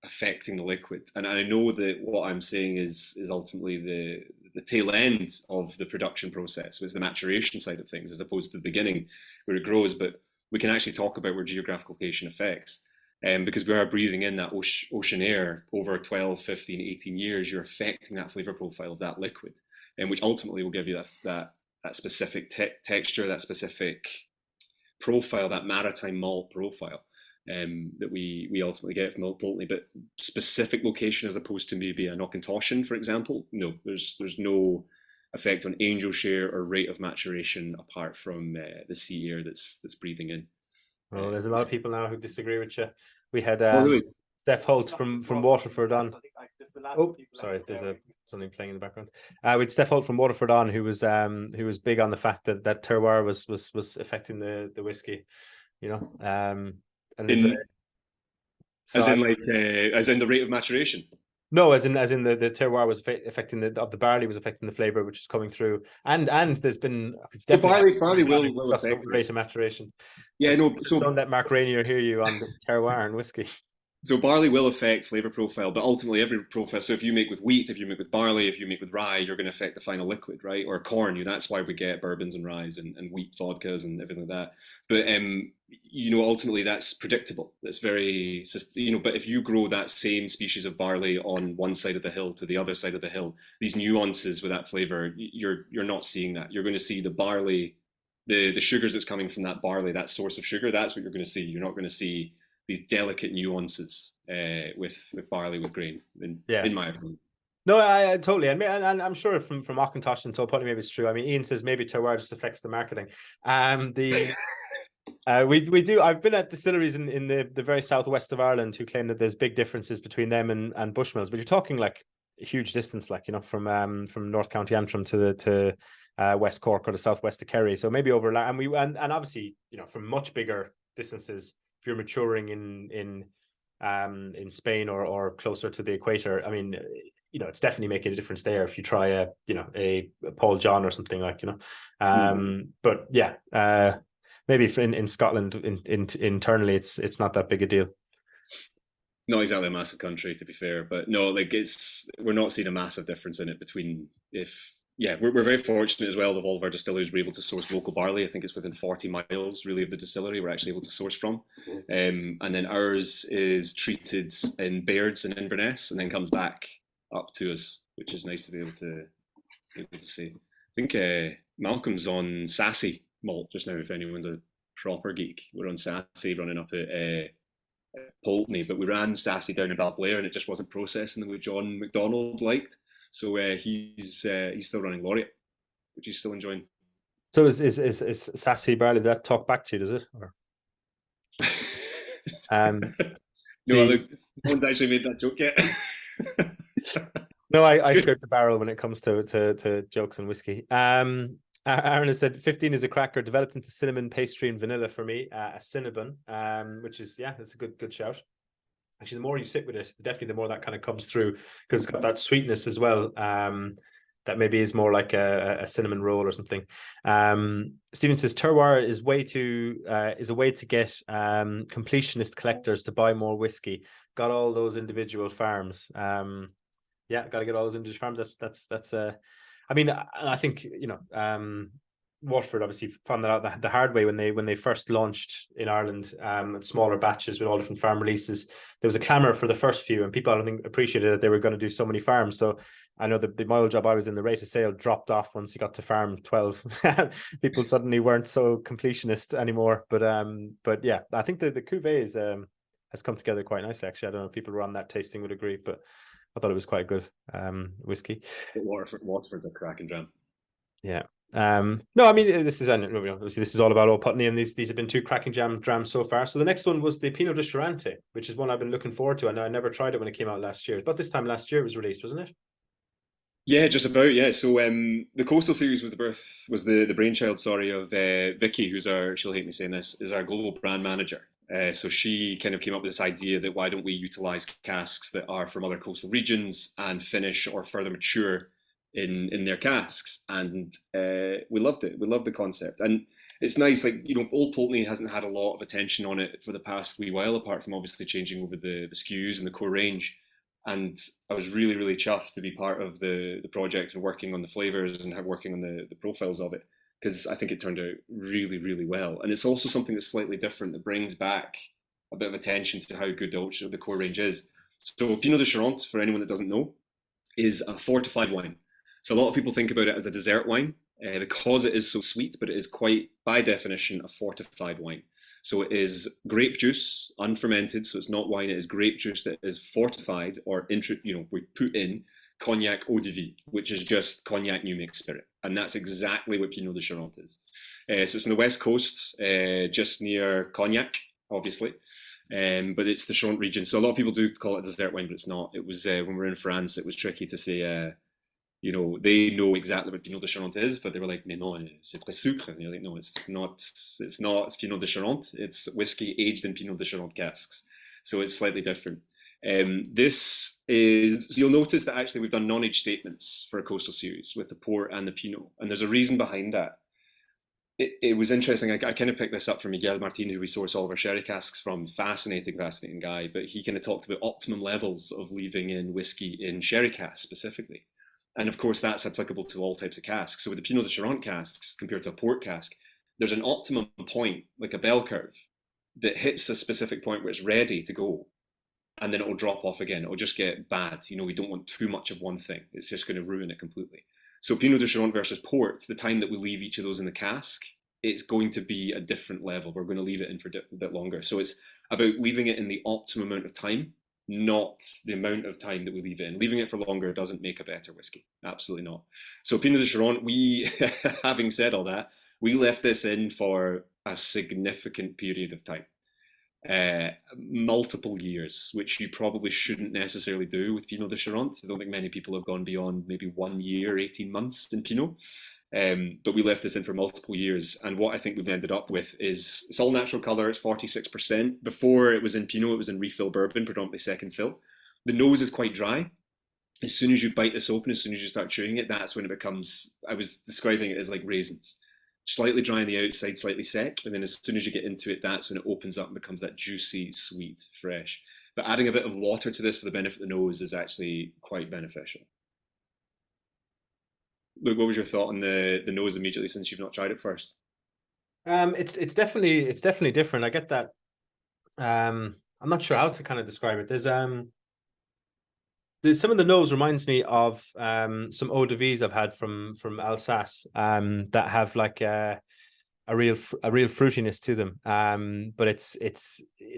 affecting the liquid. And I know that what I'm saying is ultimately the tail end of the production process, was the maturation side of things, as opposed to the beginning where it grows. But we can actually talk about where geographical location affects. Because we are breathing in that ocean air over 12, 15, 18 years, you're affecting that flavor profile of that liquid, and which ultimately will give you that specific texture, that specific profile, that maritime malt profile that we ultimately get from Old Pulteney. But specific location as opposed to maybe a Knockintoshan, for example, no, there's no effect on angel share or rate of maturation apart from the sea air that's breathing in. Well, there's a lot of people now who disagree with you. We had really? Steph Holt from Waterford on. Oh, sorry, there's something playing in the background. With Steph Holt from Waterford on, who was big on the fact that terroir was affecting the whiskey, and as in the rate of maturation. No, as in the terroir was affecting the barley was affecting the flavor which is coming through, and there's been barley will affect the rate of maturation. Yeah, so don't let Mark Rainier hear you on the terroir and whiskey. So barley will affect flavor profile, but ultimately every profile. So if you make with wheat, if you make with barley, if you make with rye, you're going to affect the final liquid, right? Or corn. That's why we get bourbons and ryes and wheat vodkas and everything like that. But ultimately that's predictable. That's very, But if you grow that same species of barley on one side of the hill to the other side of the hill, these nuances with that flavor, you're not seeing that. You're going to see the barley, the sugars that's coming from that barley, that source of sugar. That's what you're going to see. You're not going to see these delicate nuances with barley, with grain, in my opinion. No, I totally, and I'm sure from Auchentoshan and Old Pulteney maybe it's true. I mean, Ian says maybe terroir just affects the marketing. We do. I've been at distilleries in the very southwest of Ireland who claim that there's big differences between them and Bushmills, but you're talking like a huge distance, like from North County Antrim to West Cork or the southwest of Kerry. So maybe over and obviously from much bigger distances. If you're maturing in Spain or closer to the equator, I mean, it's definitely making a difference there if you try a Paul John or something like, but yeah, maybe in Scotland internally it's not that big a deal. Not exactly a massive country, to be fair, but no, like we're not seeing a massive difference in it between we're very fortunate as well that all of our distilleries were able to source local barley. I think it's within 40 miles really of the distillery we're actually able to source from. And then ours is treated in Bairds and Inverness and then comes back up to us, which is nice to be able to see. I think Malcolm's on Sassy Malt just now, if anyone's a proper geek. We're on Sassy running up at Pulteney, but we ran Sassy down in Balblair and it just wasn't processing the way John McDonald liked. So he's still running Laureate, which he's still enjoying. So is Sassy barley that talk back to you, does it? Or? No, no one's actually made that joke yet. No, I scrape the barrel when it comes to jokes and whiskey. Aaron has said 15 is a cracker developed into cinnamon, pastry, and vanilla for me. A cinnamon, which is that's a good shout. Actually, the more you sit with it, definitely the more that kind of comes through because it's got that sweetness as well. That maybe is more like a cinnamon roll or something. Stephen says terroir is a way to get completionist collectors to buy more whiskey. Got all those individual farms. Got to get all those individual farms. That's I mean, I think Waterford obviously found that out the hard way when they first launched in Ireland in smaller batches with all different farm releases. There was a clamour for the first few, and people I don't think appreciated that they were going to do so many farms. So I know my old job I was in, the rate of sale dropped off once you got to farm 12. People suddenly weren't so completionist anymore. But yeah, I think the cuvee has come together quite nicely. Actually, I don't know if people who were on that tasting would agree, but I thought it was quite good whiskey. Waterford's a cracking dram. Yeah. No, I mean, this is, obviously this is all about Old Pulteney, and these have been two cracking drams so far. So the next one was the Pineau de Charentes, which is one I've been looking forward to. I know I never tried it when it came out last year, but this time last year it was released, wasn't it? Yeah, just about. Yeah. So the Coastal series was the brainchild, sorry, of Vicky, who's she'll hate me saying this, is our global brand manager. So she kind of came up with this idea that why don't we utilize casks that are from other coastal regions and finish or further mature in their casks, and we loved it. We loved the concept, and it's nice. Like, Old Pulteney hasn't had a lot of attention on it for the past wee while, apart from obviously changing over the SKUs and the core range. And I was really, really chuffed to be part of the project and working on the flavors and working on the profiles of it, because I think it turned out really, really well. And it's also something that's slightly different, that brings back a bit of attention to how good the core range is. So Pinot de Charentes, for anyone that doesn't know, is a fortified wine. So a lot of people think about it as a dessert wine because it is so sweet, but it is quite, by definition, a fortified wine. So it is grape juice, unfermented, so it's not wine, it is grape juice that is fortified, or we put in cognac eau de vie, which is just cognac new mixed spirit. And that's exactly what Pinot de Charentes is. So it's on the west coast, just near Cognac, obviously. But it's the Charente region. So a lot of people do call it a dessert wine, but it's not. It was, when we were in France, it was tricky to say, they know exactly what Pinot de Charente is, but they were like, mais non, c'est très sucre. And you're like, no, it's not, it's Pinot de Charente. It's whiskey aged in Pinot de Charente casks. So it's slightly different. This is, so you'll notice that actually we've done non-age statements for a coastal series with the port and the Pinot. And there's a reason behind that. It was interesting. I kind of picked this up from Miguel Martin, who we source all of our sherry casks from. Fascinating guy. But he kind of talked about optimum levels of leaving in whiskey in sherry casks specifically. And of course, that's applicable to all types of casks. So with the Pinot de Charente casks compared to a port cask, there's an optimum point, like a bell curve, that hits a specific point where it's ready to go. And then it will drop off again. It will just get bad. We don't want too much of one thing. It's just going to ruin it completely. So Pinot de Charente versus port, the time that we leave each of those in the cask, it's going to be a different level. We're going to leave it in for a bit longer. So it's about leaving it in the optimum amount of time, not the amount of time that we leave it in. Leaving it for longer doesn't make a better whiskey. Absolutely not. So Pinot de Charente, we, having said all that, we left this in for a significant period of time. Multiple years, which you probably shouldn't necessarily do with Pinot de Charente. I don't think many people have gone beyond maybe 1 year, 18 months in Pinot. But we left this in for multiple years, and what I think we've ended up with is, it's all natural colour, it's 46%. Before it was in Pinot, it was in refill bourbon, predominantly second fill. The nose is quite dry. As soon as you bite this open, as soon as you start chewing it, that's when it becomes, I was describing it as like raisins. Slightly dry on the outside, slightly sec, and then as soon as you get into it, that's when it opens up and becomes that juicy, sweet, fresh. But adding a bit of water to this for the benefit of the nose is actually quite beneficial. Luke, what was your thought on the nose immediately, since you've not tried it first? It's definitely different. I get that. I'm not sure how to kind of describe it. There's some of the nose reminds me of some eau de vies I've had from Alsace that have like a real fruitiness to them. But it's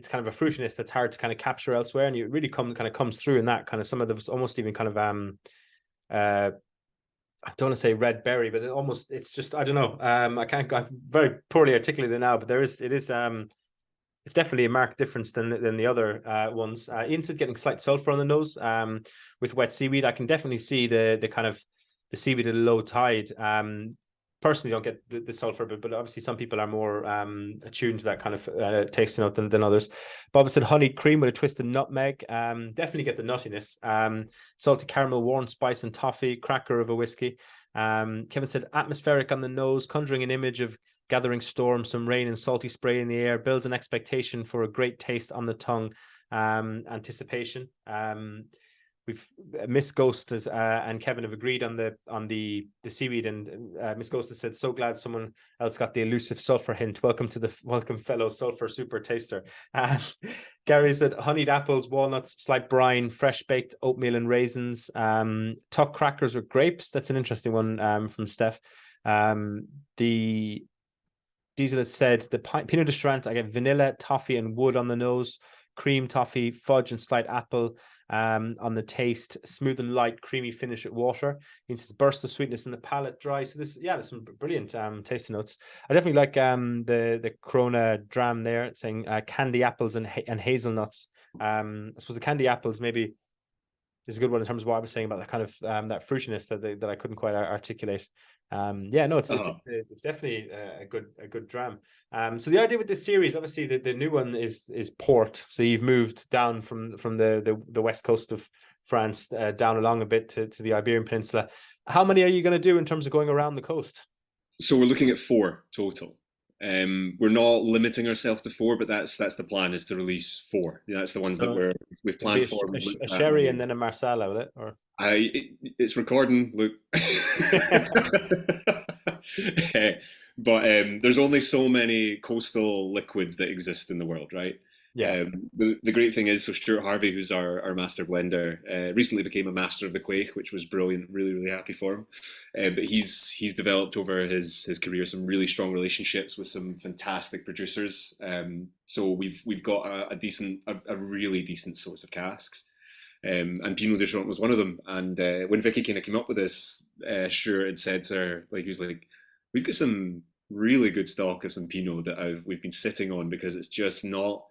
kind of a fruitiness that's hard to kind of capture elsewhere, and it really comes through in that kind of, some of those almost even kind of I don't want to say red berry, but it's just, I don't know. I'm very poorly articulated now, but it's definitely a marked difference than the other ones. Ian said getting slight sulfur on the nose with wet seaweed. I can definitely see the kind of the seaweed at a low tide. Personally, don't get the sulfur, but obviously some people are more attuned to that kind of tasting note than others. Bob said honeyed cream with a twist of nutmeg. Definitely get the nuttiness. Salty caramel, warm spice and toffee, cracker of a whiskey. Kevin said atmospheric on the nose, conjuring an image of gathering storm, some rain and salty spray in the air, builds an expectation for a great taste on the tongue. Anticipation. We've Miss Ghost and Kevin have agreed on the seaweed, and Miss Ghost has said, so glad someone else got the elusive sulfur hint. Welcome fellow sulfur super taster. Gary said honeyed apples, walnuts, slight brine, fresh baked oatmeal and raisins, tuck crackers with grapes. That's an interesting one from Steph. The Diesel has said the Pinot de Charente, I get vanilla, toffee and wood on the nose, cream, toffee, fudge and slight apple. on the taste, smooth and light, creamy finish at water. It's burst of sweetness in the palate, dry. So this, yeah, there's some brilliant tasting notes. I definitely like the Corona dram there. It's saying candy apples and hazelnuts. I suppose the candy apples maybe is a good one in terms of what I was saying about that kind of that fruitiness that I couldn't quite articulate. Yeah, no, it's definitely a good dram. So the idea with this series, obviously, the new one is port. So you've moved down from the west coast of France down along a bit to the Iberian Peninsula. How many are you going to do in terms of going around the coast? So we're looking at 4 total. We're not limiting ourselves to 4, but that's the plan, is to release 4. That's the ones that we've planned for. A sherry and then a marsala, will it? Or it's recording, Luke. But there's only so many coastal liquids that exist in the world, right? Yeah. The great thing is, so Stuart Harvey, who's our master blender, recently became a master of the quaich, which was brilliant. Really, really happy for him. But he's developed over his career some really strong relationships with some fantastic producers. So we've got a really decent source of casks. And Pineau de Charentes was one of them. And when Vicky kind of came up with this, Stuart had said to her, like, he was like, "We've got some really good stock of some Pinot that we've been sitting on, because it's just not,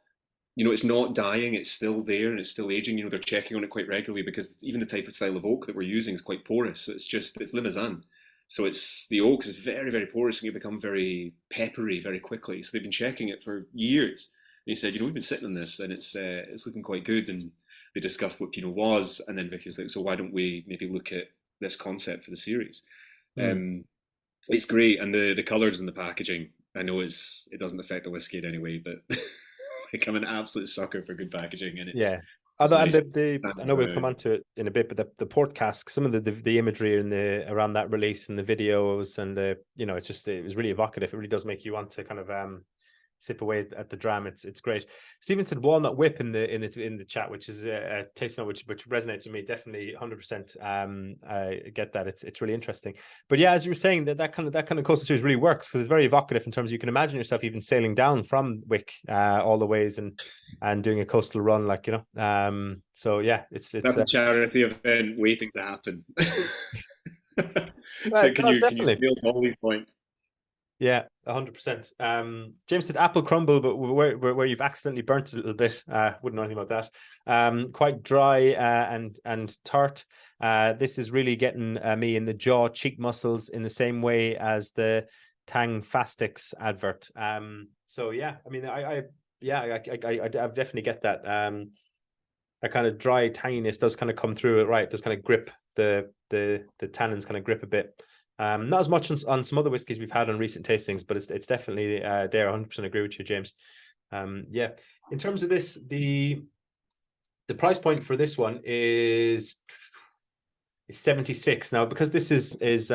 it's not dying, it's still there and it's still aging. They're checking on it quite regularly, because even the type of style of oak that we're using is quite porous. So it's Limousin. So the oak is very, very porous and can become very peppery very quickly. So they've been checking it for years. And he said, we've been sitting on this and it's looking quite good." And they discussed what Pinot was, and then Vicky was like, "So why don't we maybe look at this concept for the series?" It's great, and the colours and the packaging. I know it doesn't affect the whiskey in any way, but like, I'm an absolute sucker for good packaging, and it's Although, nice. I know we'll come on to it in a bit, but the port cask, some of the imagery in around that release and the videos and it was really evocative. It really does make you want to kind of sip away at the dram. It's great. Stephen said walnut whip in the chat, which is a taste note which resonates with me. Definitely 100%. I get that. It's really interesting. But yeah, as you were saying, that kind of coastal series really works because it's very evocative in terms of, you can imagine yourself even sailing down from Wick all the ways and doing a coastal run, like, so yeah, it's that's a charity event waiting to happen. Right, so can you scale to all these points? Yeah, 100%. James said apple crumble, but where you've accidentally burnt it a little bit. Wouldn't know anything about that. Quite dry and tart. This is really getting me in the jaw, cheek muscles in the same way as the Tang Fastix advert. So yeah, I mean, I definitely get that. That kind of dry tanginess does kind of come through it, right? It does kind of grip the tannins, kind of grip a bit. Not as much on some other whiskies we've had on recent tastings, but it's definitely there. 100% agree with you, James. Yeah. In terms of this, the price point for this one is 76. Now, because this is this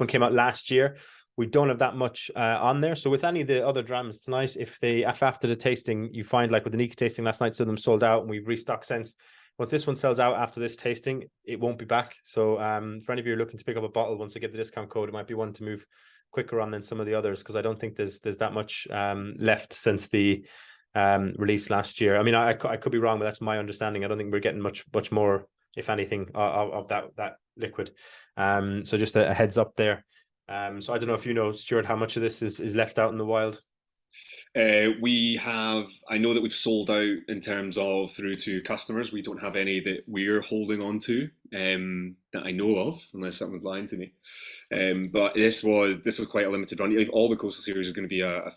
one came out last year, we don't have that much on there. So with any of the other drams tonight, if after the tasting you find, like with the Nika tasting last night, some of them sold out and we've restocked since. Once this one sells out after this tasting, it won't be back. So for any of you who are looking to pick up a bottle, once I get the discount code, it might be one to move quicker on than some of the others, because I don't think there's that much left since the release last year. I mean, I could be wrong, but that's my understanding. I don't think we're getting much more, if anything, of that liquid. So just a heads up there. So I don't know if you know, Stuart, how much of this is left out in the wild. I know that we've sold out in terms of through to customers. We don't have any that we're holding on to that I know of, unless someone's lying to me. But this was quite a limited run. All the coastal series is going to be a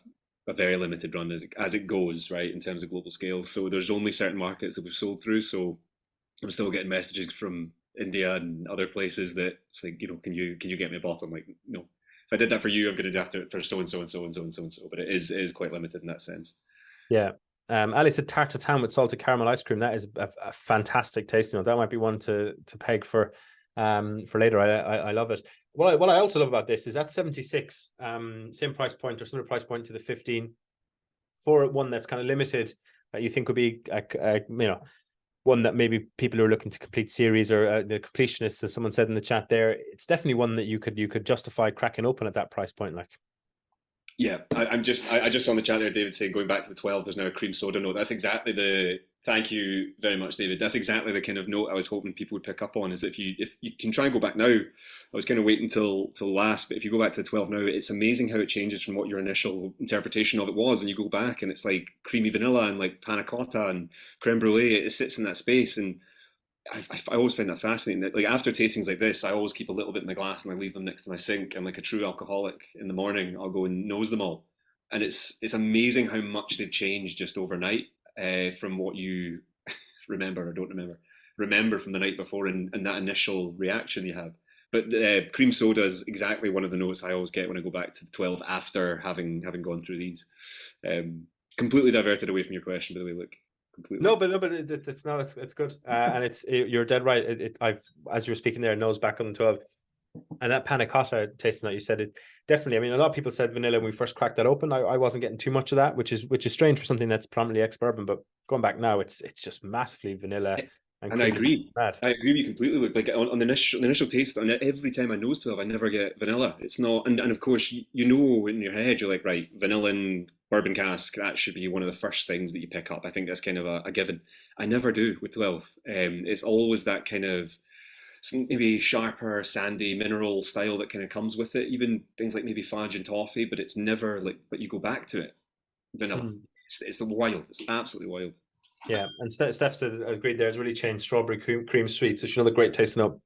very limited run as it goes, right, in terms of global scale. So there's only certain markets that we've sold through. So I'm still getting messages from India and other places that it's like, can you get me a bottle? I'm like, no. If I did that for you, I'm going to do it for so and so and so and so and so and so. But it is quite limited in that sense. Yeah. Ali said tart tatin with salted caramel ice cream. That is a fantastic taste. That might be one to peg for later. I love it. What I also love about this is that 76, same price point or similar price point to the 15, for one that's kind of limited, that you think would be one that maybe people who are looking to complete series or the completionists, as someone said in the chat there, it's definitely one that you could justify cracking open at that price point. Like, yeah, I just saw in the chat there, David saying going back to the 12, there's now a cream soda note. That's exactly the Thank you very much, David. That's exactly the kind of note I was hoping people would pick up on. Is if you can try and go back now, I was kind of waiting till last, but if you go back to the 12 now, it's amazing how it changes from what your initial interpretation of it was, and you go back and it's like creamy vanilla and like panna cotta and creme brulee. It sits in that space, and I always find that fascinating. That like after tastings like this, I always keep a little bit in the glass and I leave them next to my sink. And like a true alcoholic, in the morning, I'll go and nose them all, and it's amazing how much they've changed just overnight from what you remember or don't remember from the night before, and that initial reaction you have. But cream soda is exactly one of the notes I always get when I go back to the 12 after having gone through these. Completely diverted away from your question, by the way. Look, completely. No, but it's not. It's good, and you're dead right. I've, as you were speaking there, nose back on the 12, and that panna cotta tasting that you said, it definitely. I mean, a lot of people said vanilla when we first cracked that open. I wasn't getting too much of that, which is strange for something that's predominantly ex-bourbon. But going back now, it's just massively vanilla. And I agree. I agree with you completely. Look, like on the initial taste, and every time I nose 12, I never get vanilla. It's not, and of course you know in your head you're like, right, vanilla and bourbon cask, that should be one of the first things that you pick up. I think that's kind of a given. I never do with 12. It's always that kind of maybe sharper, sandy, mineral style that kind of comes with it. Even things like maybe fudge and toffee, but it's never like. But you go back to it, vanilla. It's wild. It's absolutely wild. Yeah, and Steph said agreed there. It's really changed strawberry cream sweet. So it's another great tasting up.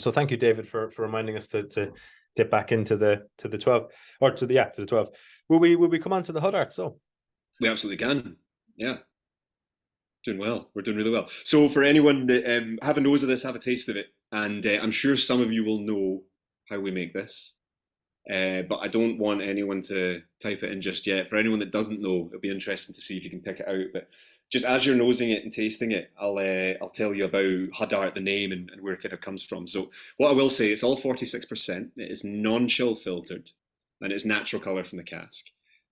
So thank you, David, for reminding us to dip back into the 12 or to the 12. Will we come on to the Huddart? So we absolutely can. Yeah, doing well. We're doing really well. So for anyone that have a nose of this, have a taste of it, and I'm sure some of you will know how we make this. But I don't want anyone to type it in just yet. For anyone that doesn't know, it'll be interesting to see if you can pick it out. But just as you're nosing it and tasting it, I'll tell you about Huddart, the name, and where it kind of comes from. So what I will say, it's all 46%. It is non-chill filtered, and it's natural colour from the cask.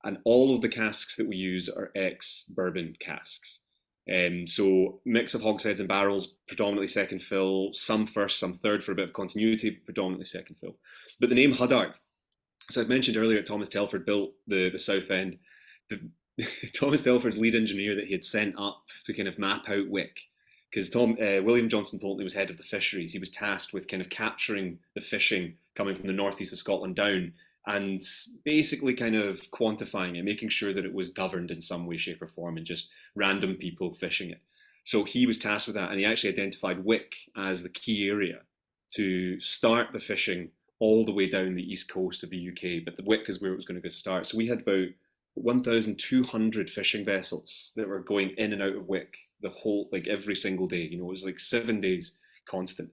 And all of the casks that we use are ex-bourbon casks. So mix of hogsheads and barrels, predominantly second fill, some first, some third for a bit of continuity, predominantly second fill. But the name Huddart, so I mentioned earlier, Thomas Telford built the South End. Thomas Telford's lead engineer that he had sent up to kind of map out Wick, because William Johnston Pulteney was head of the fisheries. He was tasked with kind of capturing the fishing coming from the northeast of Scotland down, and basically kind of quantifying it, making sure that it was governed in some way, shape or form, and just random people fishing it. So he was tasked with that, and he actually identified Wick as the key area to start the fishing all the way down the east coast of the UK, but the Wick is where it was going to go to start. So we had about 1,200 fishing vessels that were going in and out of Wick the whole, like every single day. You know, it was like 7 days constant.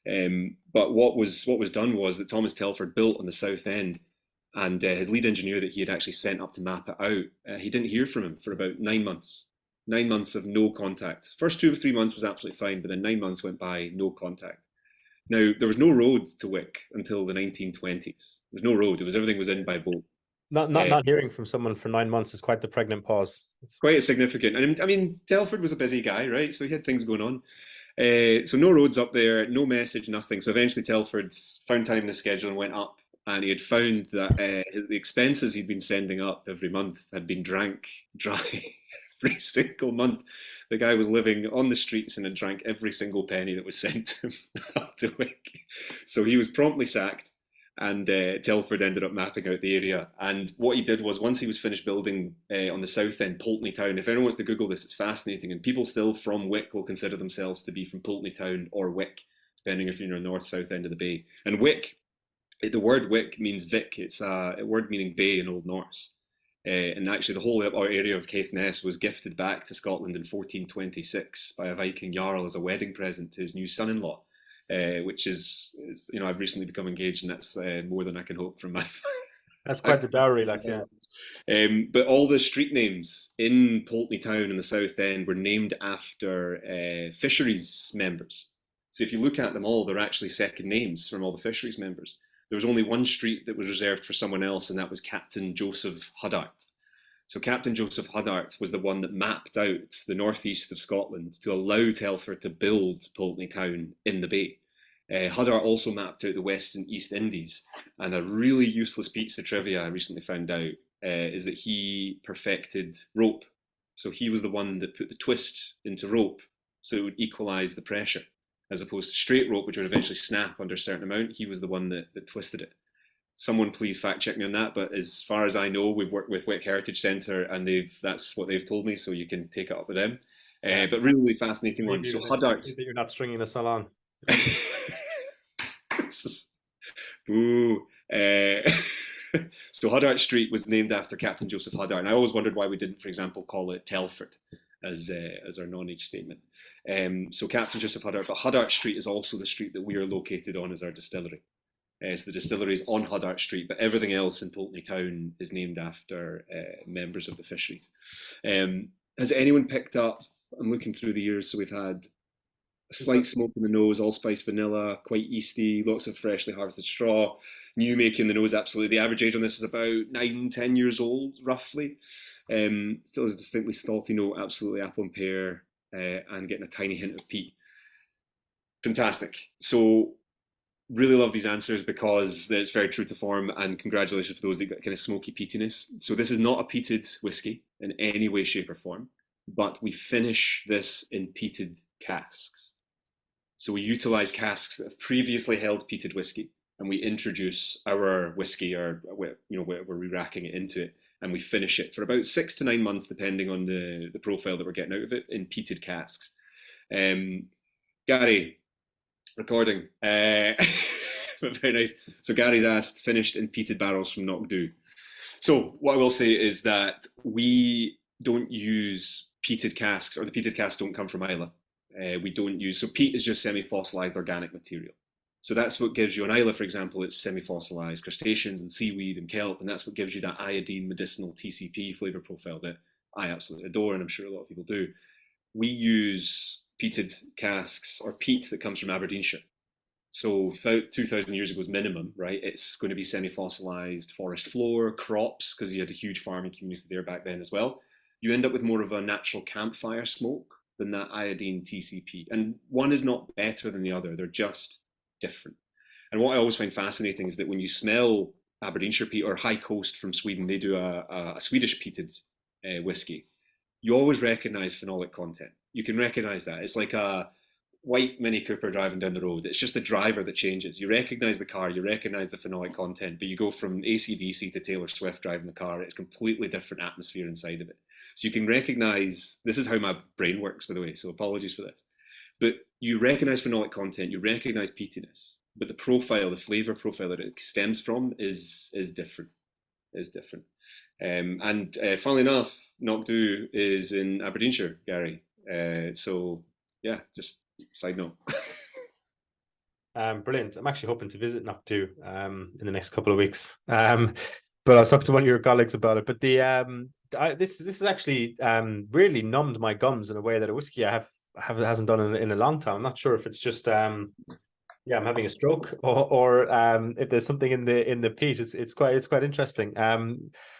But what was done was that Thomas Telford built on the South End, and his lead engineer that he had actually sent up to map it out, he didn't hear from him for about 9 months. 9 months of no contact. First 2 or 3 months was absolutely fine, but then 9 months went by, no contact. Now, there was no road to Wick until the 1920s. There was no road. Everything was in by boat. Not hearing from someone for 9 months is quite the pregnant pause. It's quite significant. And I mean, Telford was a busy guy, right? So he had things going on. So no roads up there, no message, nothing. So eventually Telford found time in his schedule and went up. And he had found that the expenses he'd been sending up every month had been drank dry every single month. The guy was living on the streets and had drank every single penny that was sent to him up to Wick. So he was promptly sacked, and Telford ended up mapping out the area. And what he did was, once he was finished building on the south end, Pulteney Town, if anyone wants to Google this, it's fascinating. And people still from Wick will consider themselves to be from Pulteney Town or Wick, depending if you're in the north, south end of the bay. And Wick, the word Wick means Vic. It's a word meaning bay in Old Norse. And actually the whole area of Caithness was gifted back to Scotland in 1426 by a Viking Jarl as a wedding present to his new son-in-law, which is, you know, I've recently become engaged, and that's more than I can hope from my... That's quite the dowry, like, yeah. But all the street names in Pulteney Town in the South End were named after fisheries members. So if you look at them all, they're actually second names from all the fisheries members. There was only one street that was reserved for someone else, and that was Captain Joseph Huddart. So Captain Joseph Huddart was the one that mapped out the northeast of Scotland to allow Telford to build Pulteney Town in the bay. Huddart also mapped out the West and East Indies, and a really useless piece of trivia I recently found out is that he perfected rope. So he was the one that put the twist into rope so it would equalize the pressure, as opposed to straight rope, which would eventually snap under a certain amount. He was the one that twisted it. Someone please fact check me on that. But as far as I know, we've worked with Wick Heritage Centre, and that's what they've told me. So you can take it up with them. But really fascinating one. So Huddart. That you're not stringing us along. Ooh. So Huddart Street was named after Captain Joseph Huddart, and I always wondered why we didn't, for example, call it Telford as our non-age statement. So Captain Joseph Huddart, but Huddart Street is also the street that we are located on as our distillery. So the distillery is on Huddart Street, but everything else in Pulteney Town is named after members of the fisheries. Has anyone picked up? I'm looking through the years, so we've had a slight smoke in the nose, allspice vanilla, quite yeasty, lots of freshly harvested straw, new make in the nose, absolutely. The average age on this is about 9-10 years old, roughly. Still has a distinctly salty note, absolutely apple and pear, and getting a tiny hint of peat. Fantastic. So really love these answers because it's very true to form, and congratulations for those that got kind of smoky peatiness. So this is not a peated whiskey in any way, shape or form, but we finish this in peated casks. So we utilize casks that have previously held peated whiskey, and we introduce our whiskey, or we're re-racking it into it, and we finish it for about 6 to 9 months, depending on the profile that we're getting out of it, in peated casks. Gary, recording. But very nice. So Gary's asked, finished in peated barrels from Knockdhu. So what I will say is that we don't use peated casks, or the peated casks don't come from Islay. We don't use, so peat is just semi-fossilized organic material. So that's what gives you, on Islay, for example, it's semi-fossilized crustaceans and seaweed and kelp, and that's what gives you that iodine medicinal TCP flavor profile that I absolutely adore, and I'm sure a lot of people do. We use peated casks, or peat that comes from Aberdeenshire. So 2,000 years ago is minimum, right? It's going to be semi-fossilized forest floor, crops, because you had a huge farming community there back then as well. You end up with more of a natural campfire smoke than that iodine TCP. And one is not better than the other, they're just different. And what I always find fascinating is that when you smell Aberdeenshire peat, or High Coast from Sweden, they do a Swedish peated whiskey, you always recognize phenolic content. You can recognize that. It's like a white Mini Cooper driving down the road. It's just the driver that changes. You recognize the car, you recognize the phenolic content, but you go from AC/DC to Taylor Swift driving the car, it's a completely different atmosphere inside of it. So you can recognize, this is how my brain works, by the way, so apologies for this. But you recognize phenolic content, you recognize peatiness, but the profile, the flavor profile that it stems from is different. And funnily enough, Knockdhu is in Aberdeenshire, Gary. So yeah, just side note. Brilliant. I'm actually hoping to visit Knockdhu in the next couple of weeks. But I was talking to one of your colleagues about it. But this has actually really numbed my gums in a way that a whiskey hasn't done in a long time. I'm not sure if it's just I'm having a stroke, or if there's something in the peat. It's quite interesting.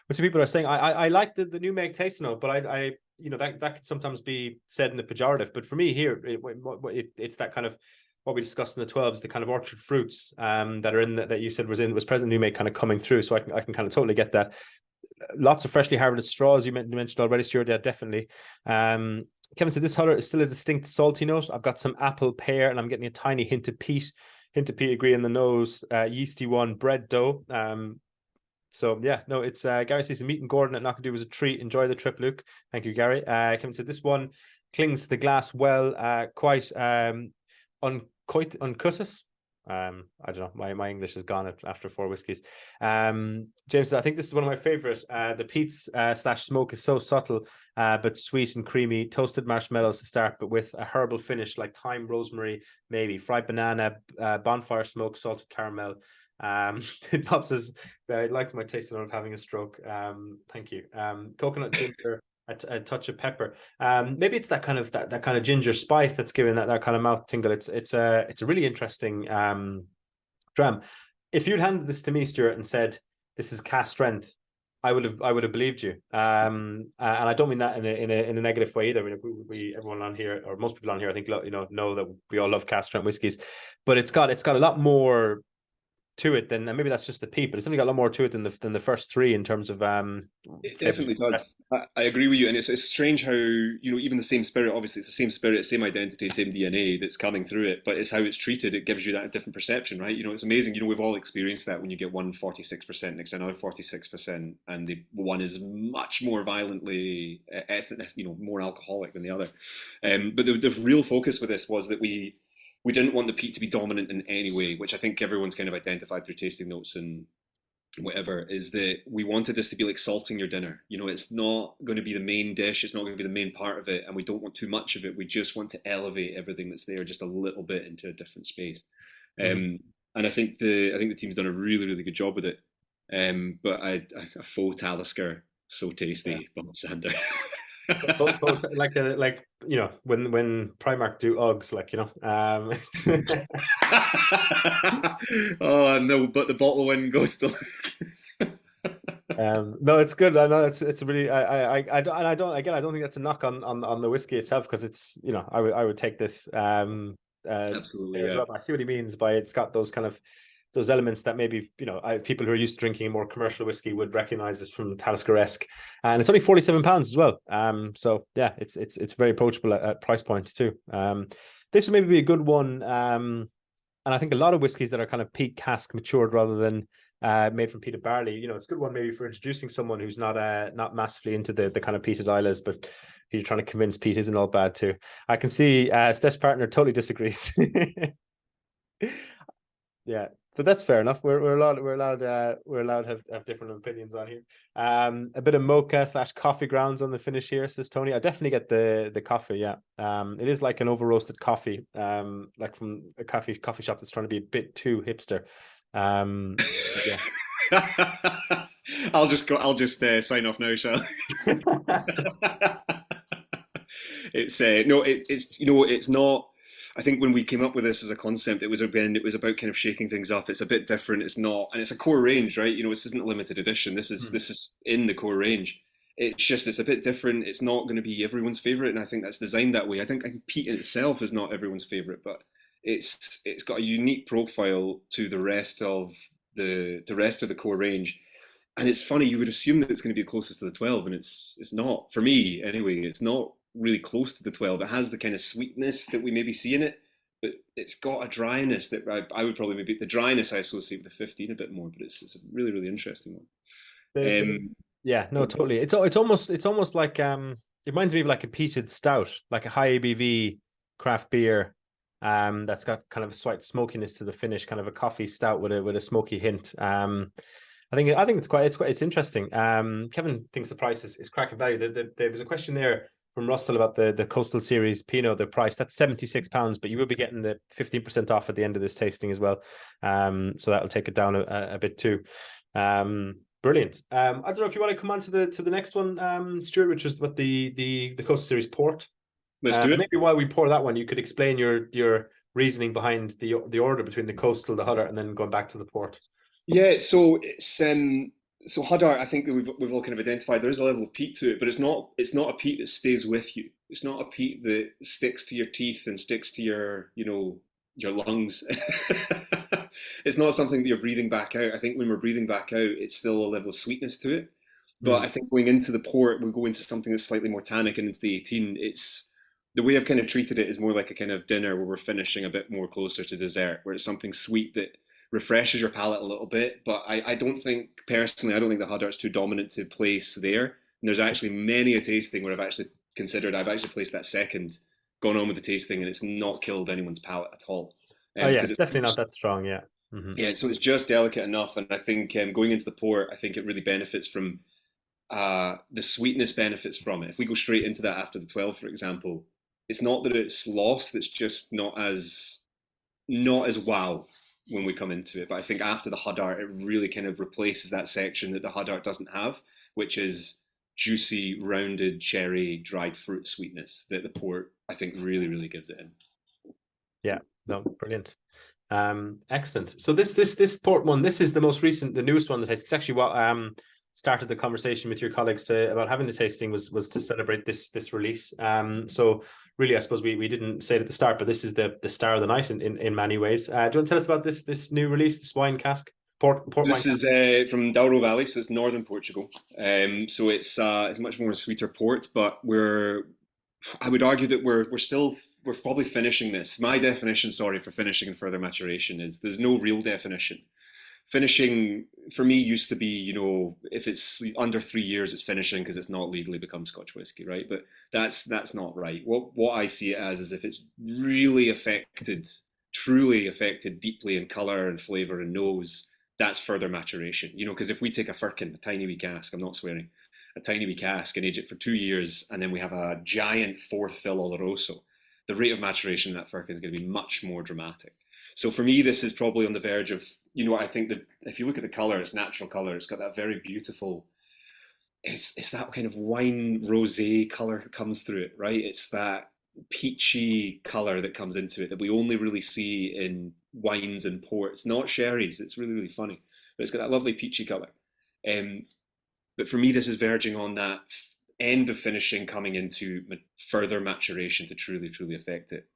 Which people are saying I like the new make taste note, but I that could sometimes be said in the pejorative. But for me here, it's that kind of what we discussed in the 12s, the kind of orchard fruits that are in that you said was present new make kind of coming through. So I can kind of totally get that. Lots of freshly harvested straws you mentioned already, Stuart. Yeah, definitely. Kevin said this Huddart is still a distinct salty note. I've got some apple, pear, and I'm getting a tiny hint of peat. Agree in the nose. Yeasty one, bread dough. So yeah, no, it's Gary says the meet and Gordon at Knockdhu was a treat. Enjoy the trip, Luke. Thank you, Gary. Kevin said this one clings to the glass well, quite uncutus. I don't know. My English is gone after 4 whiskeys. James said, I think this is one of my favorite. The peats / smoke is so subtle, but sweet and creamy. Toasted marshmallows to start, but with a herbal finish like thyme, rosemary, maybe fried banana, bonfire smoke, salted caramel. Bob says, I like my taste of having a stroke. Thank you. Coconut ginger, a touch of pepper. Maybe it's that kind of ginger spice that's giving that kind of mouth tingle. It's a really interesting dram. If you'd handed this to me, Stuart, and said this is cask strength, I would have believed you. And I don't mean that in a negative way either. We everyone on here, or most people on here, I think know that we all love cask strength whiskies, but it's got a lot more to it than, and maybe that's just the peat, but it's definitely got a lot more to it than the first three in terms of It definitely does. I agree with you, and it's strange how, you know, even the same spirit, obviously it's the same spirit, same identity, same DNA that's coming through it, but it's how it's treated. It gives you that different perception, right? You know, it's amazing. You know, we've all experienced that when you get one 46% next to another 46%, and the one is much more violently ethnic, you know, more alcoholic than the other. But the real focus with this was that we didn't want the peat to be dominant in any way, which I think everyone's kind of identified through tasting notes and whatever, is that we wanted this to be like salting your dinner. You know, it's not going to be the main dish, it's not going to be the main part of it, and we don't want too much of it. We just want to elevate everything that's there just a little bit into a different space. And I think the team's done a really, really good job with it. But a faux Talisker, so tasty, Bob Sander. like you know, when Primark do Uggs, like, you know, oh no, but the bottle win goes to no, it's good. I know it's a really, I don't think that's a knock on the whiskey itself, because it's, you know, I would take this absolutely, yeah. well. I see what he means by it's got those kind of those elements that maybe, you know, people who are used to drinking a more commercial whiskey would recognize this from Talisker-esque, and it's only £47 as well. So yeah, it's very approachable at price point too. This would maybe be a good one. And I think a lot of whiskies that are kind of peat cask matured rather than made from peated barley, you know, it's a good one maybe for introducing someone who's not massively into the kind of peated islas, but you're trying to convince peat isn't all bad too. I can see Steph's partner totally disagrees. Yeah, but that's fair enough. We're allowed to have different opinions on here. A bit of mocha / coffee grounds on the finish here, says Tony. I definitely get the coffee. Yeah, it is like an over roasted coffee, like from a coffee shop that's trying to be a bit too hipster. Yeah. I'll just sign off now, shall I? It's no, it's you know, it's not. I think when we came up with this as a concept, it was about kind of shaking things up. It's a bit different. It's not, and it's a core range, right? You know, this isn't a limited edition. This is in the core range. It's just, it's a bit different. It's not going to be everyone's favorite, and I think that's designed that way. I think peat in itself is not everyone's favorite, but it's got a unique profile to the rest of the core range. And it's funny, you would assume that it's going to be closest to the 12, and it's not. For me, anyway, it's not really close to the 12. It has the kind of sweetness that we maybe see in it, but it's got a dryness that I would probably maybe, the dryness I associate with the 15 a bit more, but it's a really, really interesting one. Yeah, no, totally. It's almost like it reminds me of like a peated stout, like a high ABV craft beer, that's got kind of a slight smokiness to the finish, kind of a coffee stout with a smoky hint. I think it's interesting. Kevin thinks the price is cracking value. There was a question there from Russell about the Coastal Series Pineau, the price. That's £76, but you will be getting the 15% off at the end of this tasting as well. So that'll take it down a bit too. Brilliant. I don't know if you want to come on to the next one, Stuart, which is what the Coastal Series Port. Let's do it. Maybe while we pour that one, you could explain your reasoning behind the order between the Coastal, the Huddart, and then going back to the Port. Yeah, so it's so Huddart, I think that we've all kind of identified there is a level of peat to it, but it's not a peat that stays with you. It's not a peat that sticks to your teeth and sticks to your lungs. It's not something that you're breathing back out. I think when we're breathing back out, it's still a level of sweetness to it. But I think going into the Port, we go into something that's slightly more tannic, and into the 18, it's the way I've kind of treated it is more like a kind of dinner where we're finishing a bit more closer to dessert, where it's something sweet that refreshes your palate a little bit. But I don't think the Huddart's too dominant to place there. And there's actually many a tasting where I've actually placed that second, gone on with the tasting, and it's not killed anyone's palate at all. Yeah, it's definitely not that strong. Yeah. Mm-hmm. Yeah, so it's just delicate enough, and I think going into the Port, I think it really benefits from the sweetness benefits from it. If we go straight into that after the 12, for example, it's not that it's lost; it's just not as wow when we come into it. But I think after the Huddart, it really kind of replaces that section that the Huddart doesn't have, which is juicy, rounded cherry, dried fruit sweetness that the Port, I think, really, really gives it in. Yeah, no, brilliant. Excellent. So this Port one, this is the most recent, the newest one that it's actually what started the conversation with your colleagues about having the tasting was to celebrate this release. So really, I suppose we didn't say it at the start, but this is the star of the night in many ways. Do you want to tell us about this new release, this wine cask? Port This wine is from Douro Valley, so it's northern Portugal. So it's much more sweeter port, but I would argue that we're probably finishing this. My definition, sorry, for finishing and further maturation is there's no real definition. Finishing for me used to be, if it's under 3 years, it's finishing because it's not legally become Scotch whiskey, right? But that's not right. What I see it as is if it's really affected, truly affected deeply in colour and flavour and nose, that's further maturation. Because if we take a firkin, a tiny wee cask, I'm not swearing, a tiny wee cask and age it for 2 years, and then we have a giant fourth fill Oloroso, the rate of maturation in that firkin is going to be much more dramatic. So for me, this is probably on the verge of, I think that if you look at the colour, it's natural colour. It's got that very beautiful, it's that kind of wine rosé colour that comes through it, right? It's that peachy colour that comes into it that we only really see in wines and ports, not sherries. It's really, really funny. But it's got that lovely peachy colour. But for me, this is verging on that end of finishing, coming into further maturation to truly, truly affect it.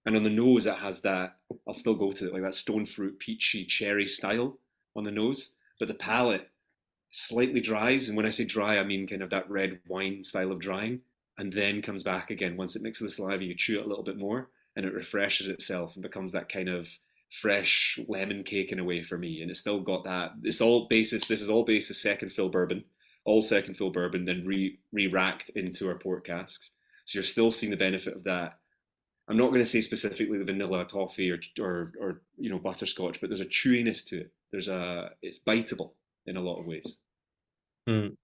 And on the nose, it has that, I'll still go to it, like that stone fruit, peachy, cherry style on the nose. But the palate slightly dries. And when I say dry, I mean kind of that red wine style of drying. And then comes back again. Once it mixes with saliva, you chew it a little bit more and it refreshes itself and becomes that kind of fresh lemon cake in a way for me. And it's still got that, this is all basis second fill bourbon, then re-racked into our port casks. So you're still seeing the benefit of that. I'm not going to say specifically the vanilla toffee or butterscotch, but there's a chewiness to it. It's biteable in a lot of ways. Mm.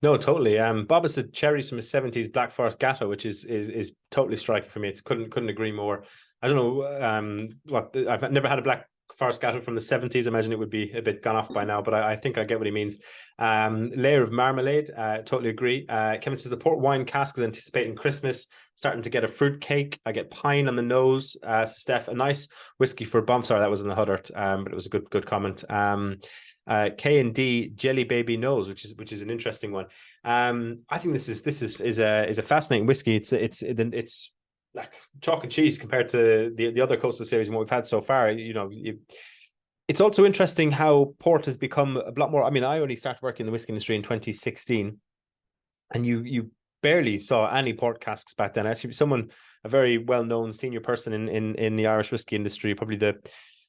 No, totally. Bob has said cherries from his 70s Black Forest Gatto, which is totally striking for me. It's couldn't agree more. I don't know I've never had a Black Forest Gatto from the 70s. I imagine it would be a bit gone off by now, but I think I get what he means. Layer of marmalade, totally agree. Kevin says the port wine cask is anticipating Christmas, starting to get a fruit cake. I get pine on the nose. Steph, a nice whiskey for bump. Sorry, that was in the Huddart, but it was a good comment. K&D Jelly Baby Nose, which is an interesting one. I think this is a fascinating whiskey. It's like chalk and cheese compared to the other coastal series and what we've had so far. It's also interesting how port has become a lot more. I mean, I only started working in the whiskey industry in 2016, and you barely saw any port casks back then. Actually, a very well-known senior person in the Irish whiskey industry, probably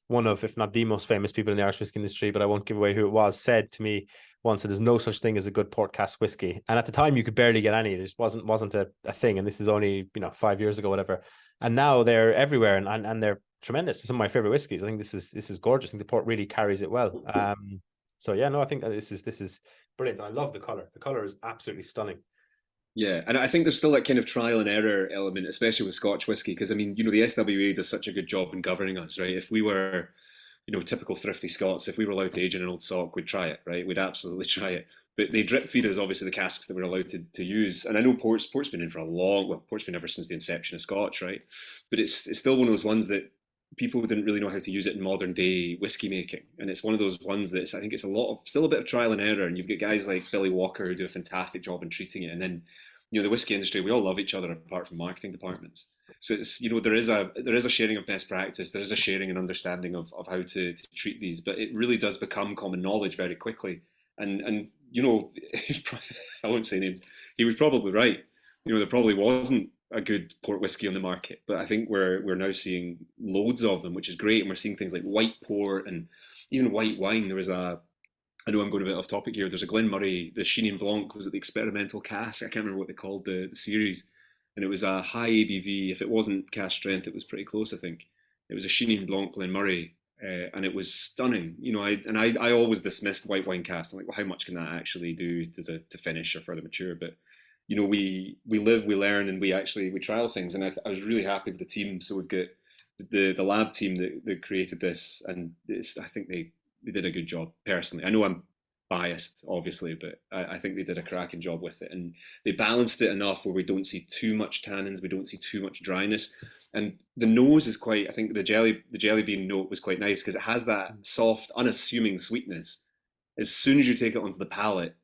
one of, if not the most famous people in the Irish whiskey industry, but I won't give away who it was, said to me once that there's no such thing as a good port cask whiskey. And at the time you could barely get any. There just wasn't a thing. And this is only, 5 years ago, whatever. And now they're everywhere and they're tremendous. Some of my favorite whiskeys. I think this is gorgeous. I think the port really carries it well. So yeah, no, I think that this is brilliant. I love the color. The color is absolutely stunning. Yeah, and I think there's still that kind of trial and error element, especially with Scotch whiskey, because I mean, the SWA does such a good job in governing us, right? If we were, typical thrifty Scots, if we were allowed to age in an old sock, we'd try it, right? We'd absolutely try it. But they drip feed us, obviously, the casks that we're allowed to use. And I know port's been in for port's been ever since the inception of Scotch, right? But it's still one of those ones that people didn't really know how to use it in modern day whiskey making. And it's one of those ones that I think it's still a bit of trial and error. And you've got guys like Billy Walker who do a fantastic job in treating it. And then, the whiskey industry, we all love each other apart from marketing departments. So it's, there is a sharing of best practice. There is a sharing and understanding of how to treat these, but it really does become common knowledge very quickly. And I won't say names. He was probably right. There probably wasn't a good port whiskey on the market, but I think we're now seeing loads of them, which is great. And we're seeing things like white port and even white wine. I know I'm going a bit off topic here. There's a Glen Murray, the Chenin Blanc, was it the experimental cask? I can't remember what they called the series. And it was a high ABV. If it wasn't cask strength, it was pretty close, I think. It was a Chenin Blanc Glen Murray, and it was stunning. I always dismissed white wine casks. I'm like, well, how much can that actually do to finish or further mature? But, we live, we learn, and we trial things. And I was really happy with the team. So we've got the lab team that created this, and I think they did a good job personally. I know I'm biased, obviously, but I think they did a cracking job with it, and they balanced it enough where we don't see too much tannins, we don't see too much dryness, and the nose is quite. I think the jelly bean note was quite nice because it has that soft, unassuming sweetness, as soon as you take it onto the palate,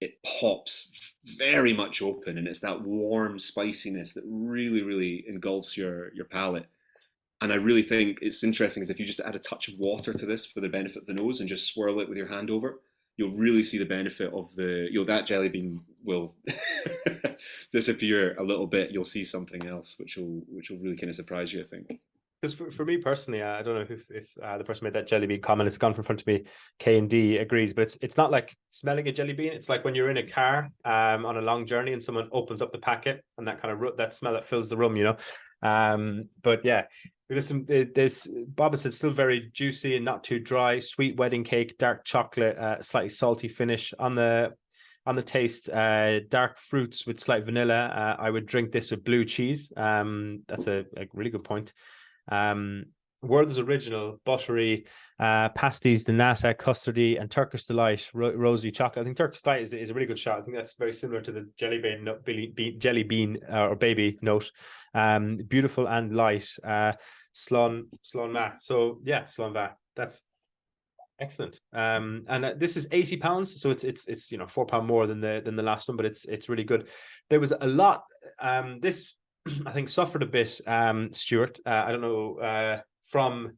it pops very much open, and it's that warm spiciness that really, really engulfs your palate. And I really think it's interesting is if you just add a touch of water to this for the benefit of the nose and just swirl it with your hand over, you'll really see the benefit of that jelly bean will disappear a little bit. You'll see something else, which will really kind of surprise you, I think. Because for me personally, I don't know if the person made that jelly bean comment, it's gone from front of me, K&D agrees, but it's not like smelling a jelly bean. It's like when you're in a car on a long journey and someone opens up the packet and that kind of that smell that fills the room, you know. But yeah, there's Bob said still very juicy and not too dry, sweet wedding cake, dark chocolate, slightly salty finish on the taste, dark fruits with slight vanilla. I would drink this with blue cheese. That's a really good point. Werther's Original, buttery, pasties de nata, custardy, and Turkish Delight, rosy chocolate. I think Turkish Delight is a really good shot. I think that's very similar to the jelly bean or baby note. Beautiful and light. Slán Ma. So yeah, Slán Ma. That's excellent. And this is £80, so it's £4 more than the last one, but it's really good. There was a lot. This I think suffered a bit, Stuart. I don't know, from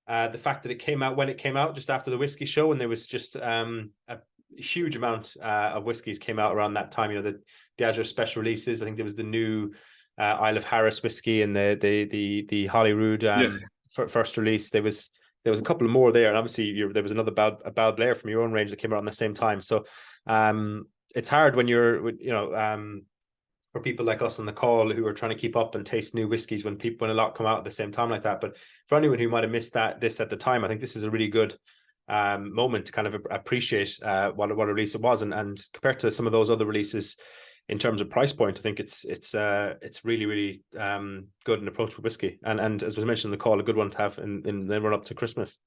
the fact that it came out when it came out just after the whiskey show, and there was just a huge amount of whiskies came out around that time. You know, the Diageo special releases. I think there was the new Isle of Harris whiskey and the Holyrood first release. There was a couple of more there, and obviously there was another Bal Blair from your own range that came out at the same time. So it's hard when you're for people like us on the call who are trying to keep up and taste new whiskies when a lot come out at the same time like that. But for anyone who might have missed this at the time, I think this is a really good moment to kind of appreciate what a release it was, and compared to some of those other releases in terms of price point, I think it's really, really good and approachable whiskey, and as was mentioned in the call, a good one to have in the run up to Christmas.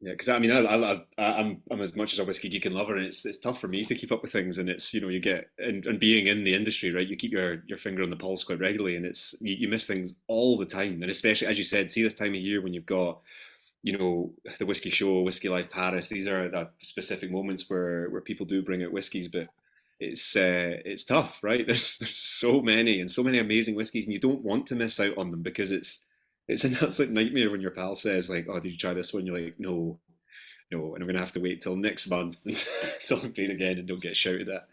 Yeah, because I mean, I'm as much as a whiskey geek and lover, and it's tough for me to keep up with things. And it's you get and being in the industry, right? You keep your finger on the pulse quite regularly, and it's you miss things all the time. And especially as you said, see this time of year when you've got the whiskey show, Whiskey Live Paris. These are the specific moments where people do bring out whiskies, but it's tough, right? There's so many and so many amazing whiskies, and you don't want to miss out on them because it's an absolute nightmare when your pal says like, "Oh, did you try this one?" You're like, "No," and I'm gonna have to wait till next month until I'm paid again and don't get shouted at.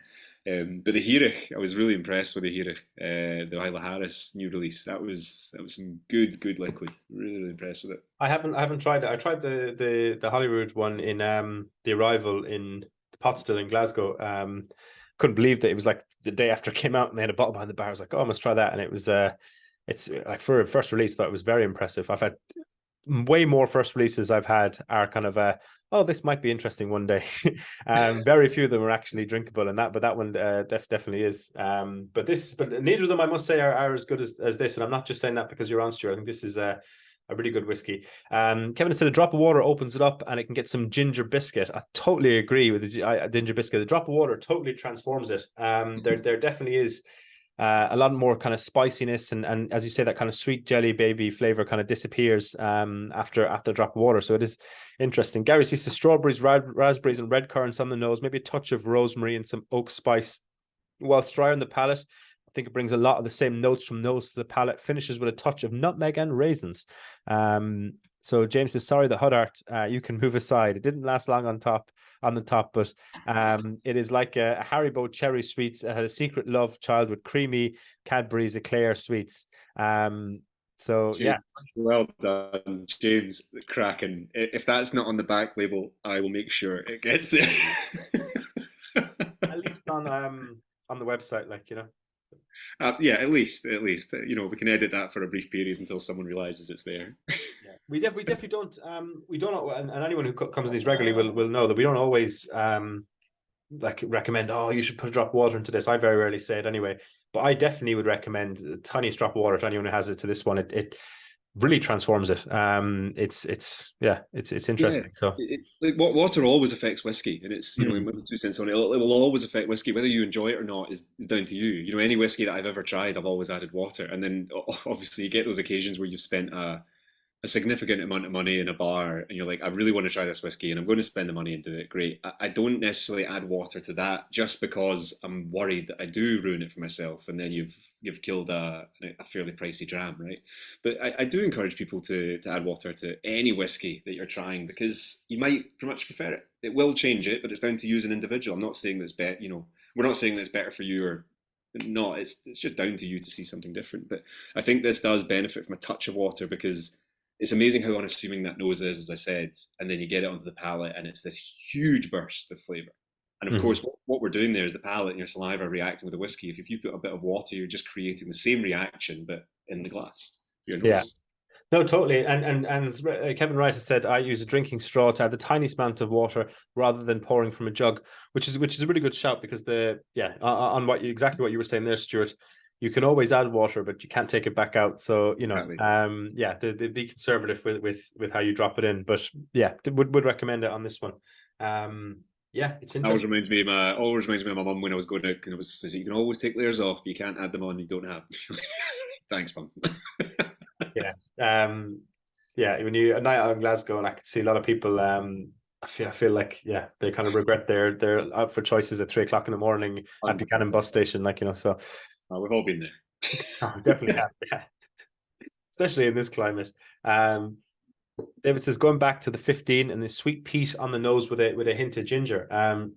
But the Heerich, I was really impressed with the Heerich, the Isla Harris new release. That was some good liquid. Really, really impressed with it. I haven't tried it. I tried the Holyrood one in the Arrival in the Pot Still in Glasgow. Couldn't believe that it was like the day after it came out and they had a bottle behind the bar. I was like, oh, I must try that, and it was it's like for a first release, I thought it was very impressive. I've had way more first releases I've had are kind of oh, this might be interesting one day. Very few of them are actually drinkable, and but that one definitely is. But neither of them, I must say, are as good as this. And I'm not just saying that because you're on, Stuart. I think this is a really good whiskey. Kevin said a drop of water opens it up and it can get some ginger biscuit. I totally agree with the ginger biscuit. The drop of water totally transforms it. There definitely is a lot more kind of spiciness and as you say, that kind of sweet jelly baby flavor kind of disappears after a drop of water. So it is interesting. Gary sees the strawberries, raspberries, and red currants on the nose, maybe a touch of rosemary and some oak spice. Whilst dry on the palate, I think it brings a lot of the same notes from nose to the palate. Finishes with a touch of nutmeg and raisins. So James says, sorry, the Huddart, you can move aside. It didn't last long on the top, but it is like a Haribo cherry sweets. It had a secret love child with creamy Cadbury's eclair sweets. So James, yeah, well done, James. Cracking. If that's not on the back label, I will make sure it gets there. at least on the website, Yeah, at least we can edit that for a brief period until someone realizes it's there. Yeah. We definitely don't and anyone who comes to these regularly will know that we don't always recommend, oh, you should put a drop of water into this. I very rarely say it anyway, but I definitely would recommend the tiniest drop of water to anyone who has it to this one. It really transforms it. It's interesting. So water always affects whiskey, and it's in 2 cents on it. It will always affect whiskey, whether you enjoy it or not is down to you. Any whiskey that I've ever tried, I've always added water, and then obviously you get those occasions where you've spent a a significant amount of money in a bar and you're like, I really want to try this whiskey and I'm going to spend the money and do it, great. I don't necessarily add water to that just because I'm worried that I do ruin it for myself and then you've killed a fairly pricey dram, right? But I do encourage people to add water to any whiskey that you're trying because you might much prefer it. It will change it, but it's down to you as an individual. I'm not saying that's better, we're not saying that's better for you or not. It's just down to you to see something different. But I think this does benefit from a touch of water because it's amazing how unassuming that nose is, as I said, and then you get it onto the palate and it's this huge burst of flavour. And of course, what we're doing there is the palate and your saliva reacting with the whiskey. If you put a bit of water, you're just creating the same reaction, but in the glass, your nose. Yeah. No, totally. And Kevin Wright has said, I use a drinking straw to add the tiniest amount of water rather than pouring from a jug, which is a really good shout because on exactly what you were saying there, Stuart, you can always add water, but you can't take it back out. So, exactly. Be conservative with how you drop it in. But yeah, would recommend it on this one. It's interesting. Always reminds me of my mum when I was going out, and it was you can always take layers off, but you can't add them on you don't have. Thanks, mum. When you a night out in Glasgow, and I could see a lot of people. I feel like they kind of regret their out for choices at 3 o'clock in the morning at Buchanan bus station, So we've all been there. Oh, definitely have, especially in this climate. David says going back to the 15 and the sweet peat on the nose with a hint of ginger. I'm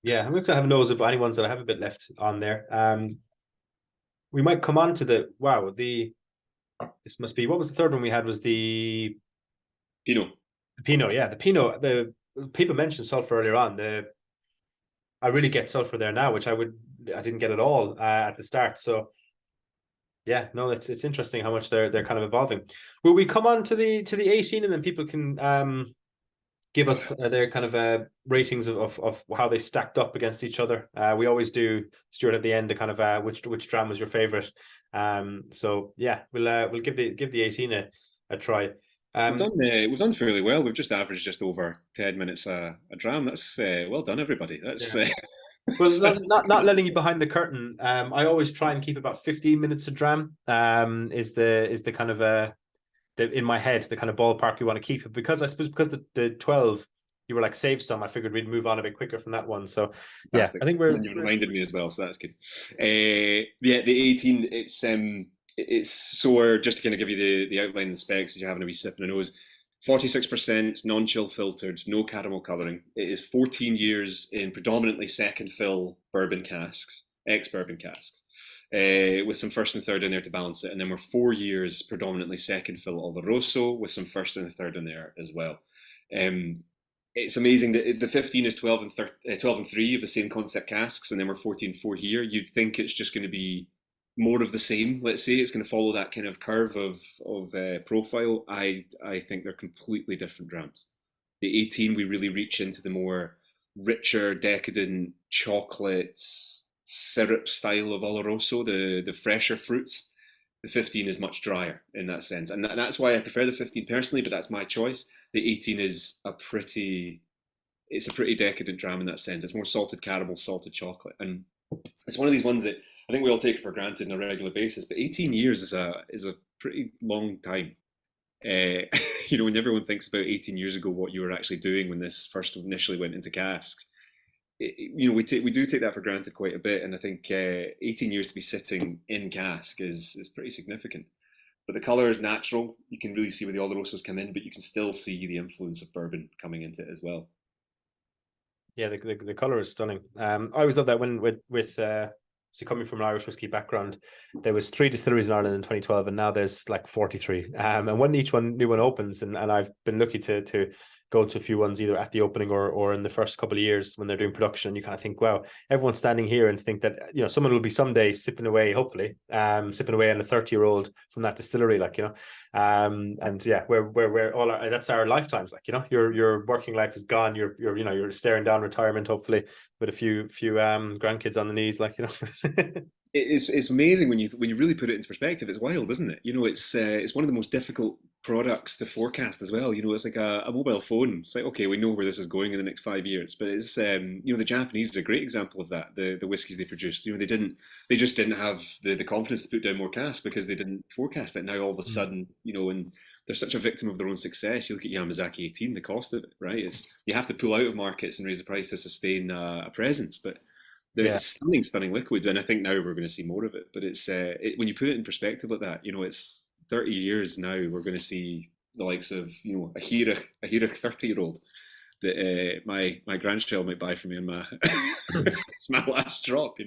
going to have a nose of any ones that I have a bit left on there. We might come on to this must be, what was the third one we had? Was the Pineau. The Pineau, the Pineau. The people mentioned sulfur earlier on. I really get sulfur there now, which I didn't get at all at the start. So it's interesting how much they're kind of evolving. Will we come on to the 18 and then people can give us their kind of ratings of how they stacked up against each other? We always do, Stuart, at the end, a kind of which dram was your favorite. We'll give the 18 a try. We've done fairly well. We've just averaged just over 10 minutes a dram. That's well done, everybody. That's well, not letting you behind the curtain. I always try and keep about 15 minutes a dram. Is the kind of in my head the kind of ballpark you want to keep it, because I suppose because the 12 you were like save some, I figured we'd move on a bit quicker from that one. So fantastic. I think you reminded me as well, so that's good. The 18, it's so just to kind of give you the outline and the specs as you're having a wee sip in the nose. 46% non-chill filtered, no caramel colouring. It is 14 years in predominantly second fill bourbon casks, ex-bourbon casks, with some first and third in there to balance it. And then we're 4 years predominantly second fill Oloroso with some first and third in there as well. It's amazing that the 15 is 12 and 3 of the same concept casks, and then we're 14-4 here. You'd think it's just going to be more of the same. Let's say it's going to follow that kind of curve of profile. I think they're completely different drams. The 18, we really reach into the more richer, decadent chocolate syrup style of Oloroso, the fresher fruits. The 15 is much drier in that sense, and that's why I prefer the 15 personally. But that's my choice. The 18 is a pretty decadent dram in that sense. It's more salted caramel, salted chocolate, and it's one of these ones that I think we all take for granted on a regular basis, but 18 years is a pretty long time. When everyone thinks about 18 years ago, what you were actually doing when this first initially went into casks, we do take that for granted quite a bit, and I think 18 years to be sitting in cask is pretty significant. But the colour is natural. You can really see where the Olorosos come in, but you can still see the influence of bourbon coming into it as well. Yeah, the colour is stunning. I always love that when with coming from an Irish whiskey background, there was 3 distilleries in Ireland in 2012, and now there's like 43. And when each new one opens, and I've been lucky to go to a few ones either at the opening or in the first couple of years when they're doing production, you kind of think, wow, everyone's standing here, and think that someone will be someday sipping away, hopefully, sipping away on a 30-year-old from that distillery, we're all that's our lifetimes, your working life is gone, you're staring down retirement, hopefully, with a few grandkids on the knees, It's amazing when you really put it into perspective. It's wild, isn't it? It's one of the most difficult products to forecast as well. It's like a mobile phone. It's like, okay, we know where this is going in the next 5 years, but it's the Japanese are a great example of that. The whiskies they produced, they just didn't have the confidence to put down more cask because they didn't you it. Now all of a sudden, and they're such a victim of their own success. You look at Yamazaki 18, the cost of it, right? It's you have to pull out of markets and raise the price to sustain a presence, but it's stunning liquid, and I think now we're going to see more of it. But it's when you put it in perspective like that, it's 30 years now. We're going to see the likes of a Hirach 30-year-old that my grandchild might buy for me, and it's my last drop.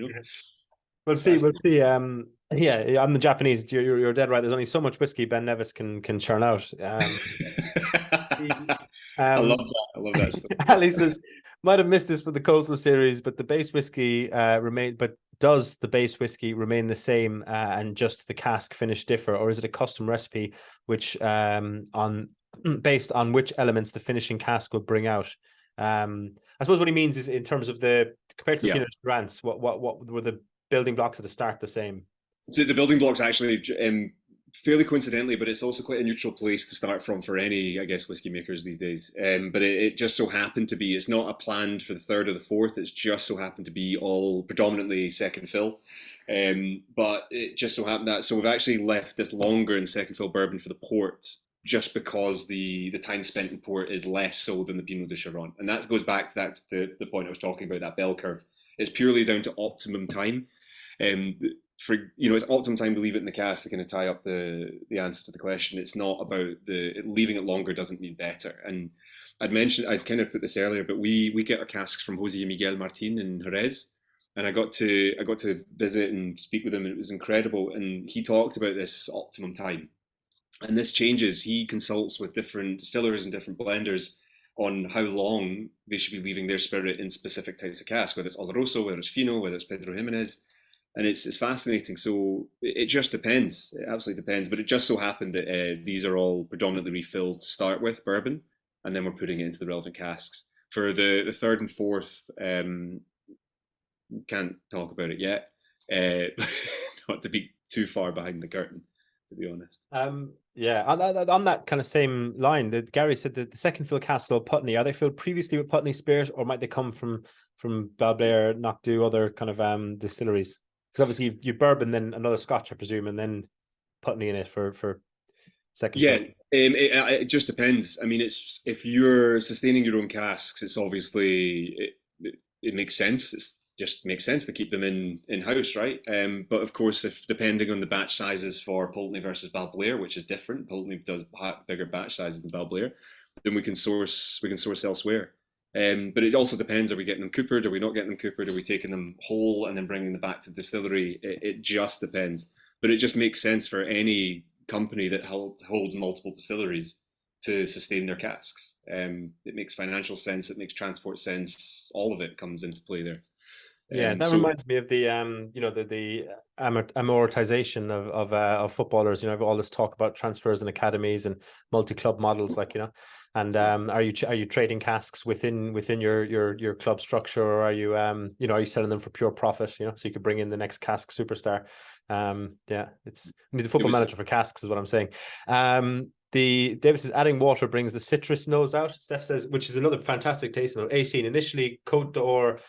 We'll see. We'll see. Yeah, on the Japanese, you're dead right. There's only so much whiskey Ben Nevis can churn out. I love that. I love that stuff. Ali says, might have missed this for the Coastal series, but the base whiskey does the base whiskey remain the same and just the cask finish differ, or is it a custom recipe which based on which elements the finishing cask would bring out? I suppose what he means is in terms of compared to the Pineau Charentes, what were the building blocks at the start the same? So the building blocks actually, fairly coincidentally, but it's also quite a neutral place to start from for any, I guess, whiskey makers these days. But it just so happened to be, it's not a planned for the third or the fourth, it's just so happened to be all predominantly second fill. But it just so happened that, so we've actually left this longer in second fill bourbon for the port, just because the time spent in port is less so than the Pinot de Charente. And that goes back to the point I was talking about, that bell curve. It's purely down to optimum time. It's optimum time to leave it in the cask to kind of tie up the answer to the question. It's not about leaving it longer doesn't mean better. And I'd kind of put this earlier, but we get our casks from Jose Miguel Martin in Jerez, and I got to visit and speak with him, and it was incredible. And he talked about this optimum time, and this changes. He consults with different distillers and different blenders on how long they should be leaving their spirit in specific types of cask, whether it's Oloroso, whether it's Fino, whether it's Pedro Jimenez. And it's fascinating. So it just depends. It absolutely depends. But it just so happened that these are all predominantly refilled to start with, bourbon, and then we're putting it into the relevant casks. For the third and fourth, can't talk about it yet. Not to be too far behind the curtain, to be honest. Yeah, on that kind of same line, Gary said that the second fill casks of Pulteney, are they filled previously with Pulteney spirit, or might they come from Balblair, Knockdhu, other kind of distilleries? Because obviously you bourbon, then another Scotch, I presume, and then Pulteney in it for second. Yeah, it just depends. I mean, it's if you're sustaining your own casks, it's obviously it makes sense. It's just makes sense to keep them in house, right? But of course, if depending on the batch sizes for Pulteney versus Balblair, which is different, Pulteney does bigger batch sizes than Balblair, then we can source elsewhere. But it also depends, are we getting them coopered, are we not getting them coopered, are we taking them whole and then bringing them back to the distillery? It just depends. But it just makes sense for any company that holds multiple distilleries to sustain their casks. It makes financial sense, it makes transport sense, all of it comes into play there. Yeah, that reminds me of the the amortization of footballers. All this talk about transfers and academies and multi-club models, and are you trading casks within your club structure, or are you are you selling them for pure profit, so you could bring in the next cask superstar? It's the football manager for casks is what I'm saying. Davis says adding water brings the citrus nose out. Steph says, which is another fantastic taste note. 18 initially Côte d'Or,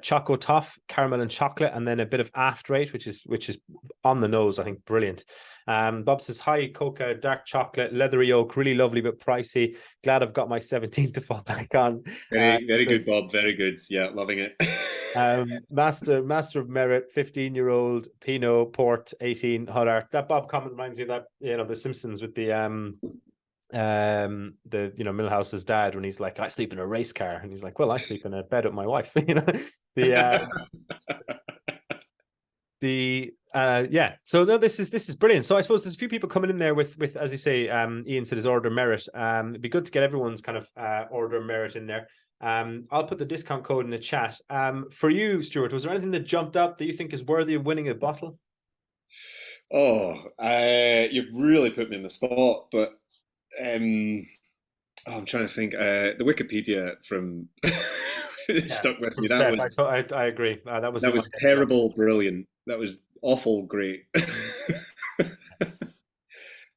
Choco Toff, caramel and chocolate, and then a bit of after eight, which is on the nose. I think brilliant. Bob says hi, Coca, dark chocolate, leathery oak, really lovely but pricey. Glad I've got my 17 to fall back on. Very good, Bob. Very good. Yeah, loving it. Master of Merit, 15-year-old Pineau Port, 18 Huddart. That Bob comment reminds me of that the Simpsons with the Milhouse's dad when he's like, I sleep in a race car, and he's like, well, I sleep in a bed with my wife. So no, this is brilliant. So I suppose there's a few people coming in there with as you say, Ian said his order merit. It'd be good to get everyone's kind of order merit in there. I'll put the discount code in the chat. For you, Stuart, was there anything that jumped up that you think is worthy of winning a bottle? You've really put me in the spot, but I'm trying to think. The Wikipedia from stuck with me. That was I agree. That was terrible, brilliant. That was awful, great.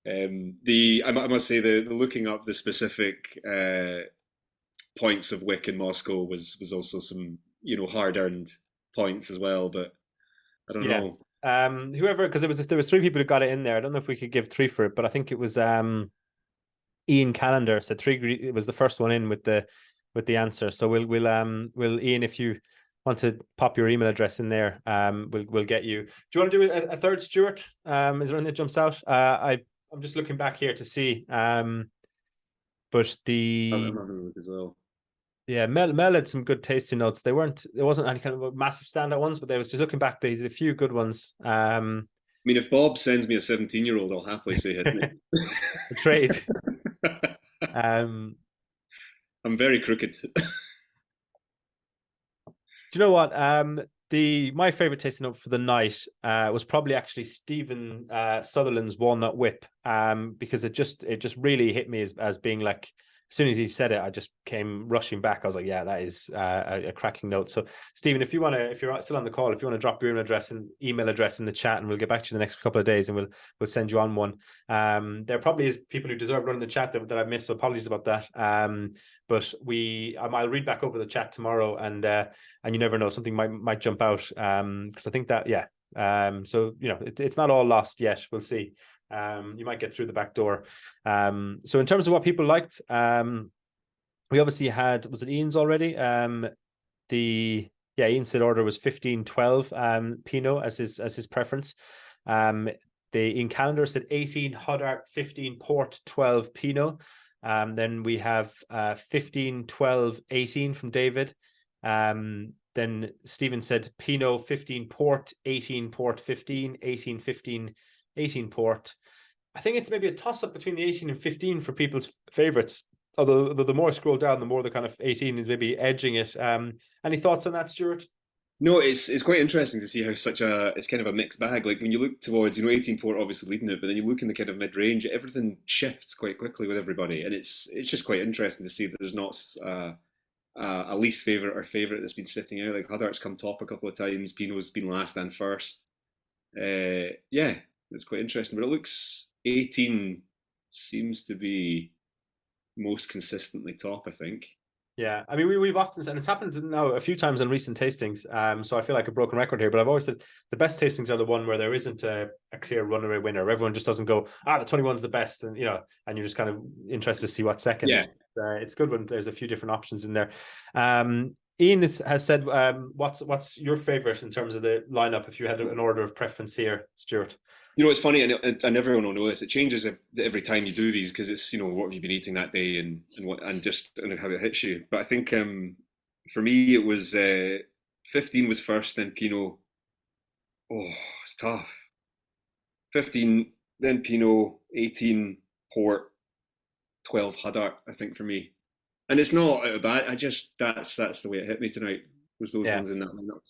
I must say the looking up the specific points of Wick in Moscow was also some hard earned points as well. But I don't Yeah. know. Whoever, because there was three people who got it in there. I don't know if we could give three for it, but I think it was Ian Callender said three. It was the first one in with the answer. So we'll Ian, if you want to pop your email address in there, we'll get you. Do you want to do a third, Stuart? Is there anything that jumps out? I'm just looking back here to see. But I'm having a look as well. Yeah, Mel had some good tasting notes. It wasn't any kind of massive standout ones, but there was just looking back, there's a few good ones. I mean, if Bob sends me a 17-year-old, I'll happily say his name. A trade. I'm very crooked. Do you know what? My favorite tasting note for the night was probably actually Stephen Sutherland's Walnut Whip, because it just really hit me as being like, as soon as he said it, I just came rushing back. I was like, yeah, that is a cracking note. So Stephen, if you're still on the call, if you want to drop your email address in the chat, and we'll get back to you the next couple of days, and we'll send you on one. There probably is people who deserve running the chat that I missed, so apologies about that. But I'll read back over the chat tomorrow, and you never know, something might jump out. Because I think that, yeah. So it's not all lost yet. We'll see. You might get through the back door. So in terms of what people liked, we obviously had, was it Ian's already? Ian said order was 15-12 Pineau as his preference. The Ian Calendar said 18 Huddart, 15 Port, 12 Pineau. Then we have 15, 12, 18 from David. Then Stephen said Pineau, 15 Port, 18 Port, 15, 18, 15, 18 Port. I think it's maybe a toss-up between the 18 and 15 for people's favourites. Although the more I scroll down, the more the kind of 18 is maybe edging it. Any thoughts on that, Stuart? No, it's quite interesting to see how it's kind of a mixed bag. Like when you look towards, 18 Port obviously leading it, but then you look in the kind of mid-range, everything shifts quite quickly with everybody. And it's just quite interesting to see that there's not a least favourite or favourite that's been sitting out. Like Huddart's come top a couple of times, Pineau's been last and first. Yeah, it's quite interesting. But it looks 18 seems to be most consistently top, I think. Yeah, I mean, we've often, and it's happened now a few times in recent tastings. So I feel like a broken record here, but I've always said the best tastings are the one where there isn't a clear runaway winner. Everyone just doesn't go, the 21's the best, and and you're just kind of interested to see what's second. Yeah, it's good when there's a few different options in there. Ian has said, what's your favorite in terms of the lineup? If you had an order of preference here, Stuart. It's funny, and everyone will know this. It changes every time you do these because it's what have you been eating that day and just how it hits you. But I think for me it was 15 was first, then Pineau. Oh, it's tough. 15, then Pineau, 18 Port, 12 Huddart. I think for me, and it's not out of bad. I just that's the way it hit me tonight. Was those ones in that lineup.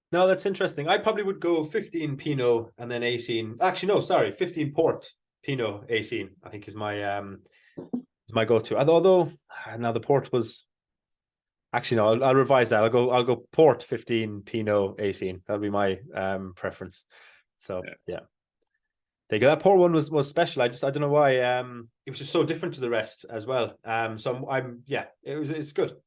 No, that's interesting. I probably would go 15 Pineau and then 18. Actually, no, sorry, 15 Port, Pineau, 18. I think is my go-to. Although now the Port was actually no, I'll revise that. I'll go Port 15, Pineau 18. That'll be my preference. So yeah. There you go. That Port one was special. I don't know why. It was just so different to the rest as well. So it's good.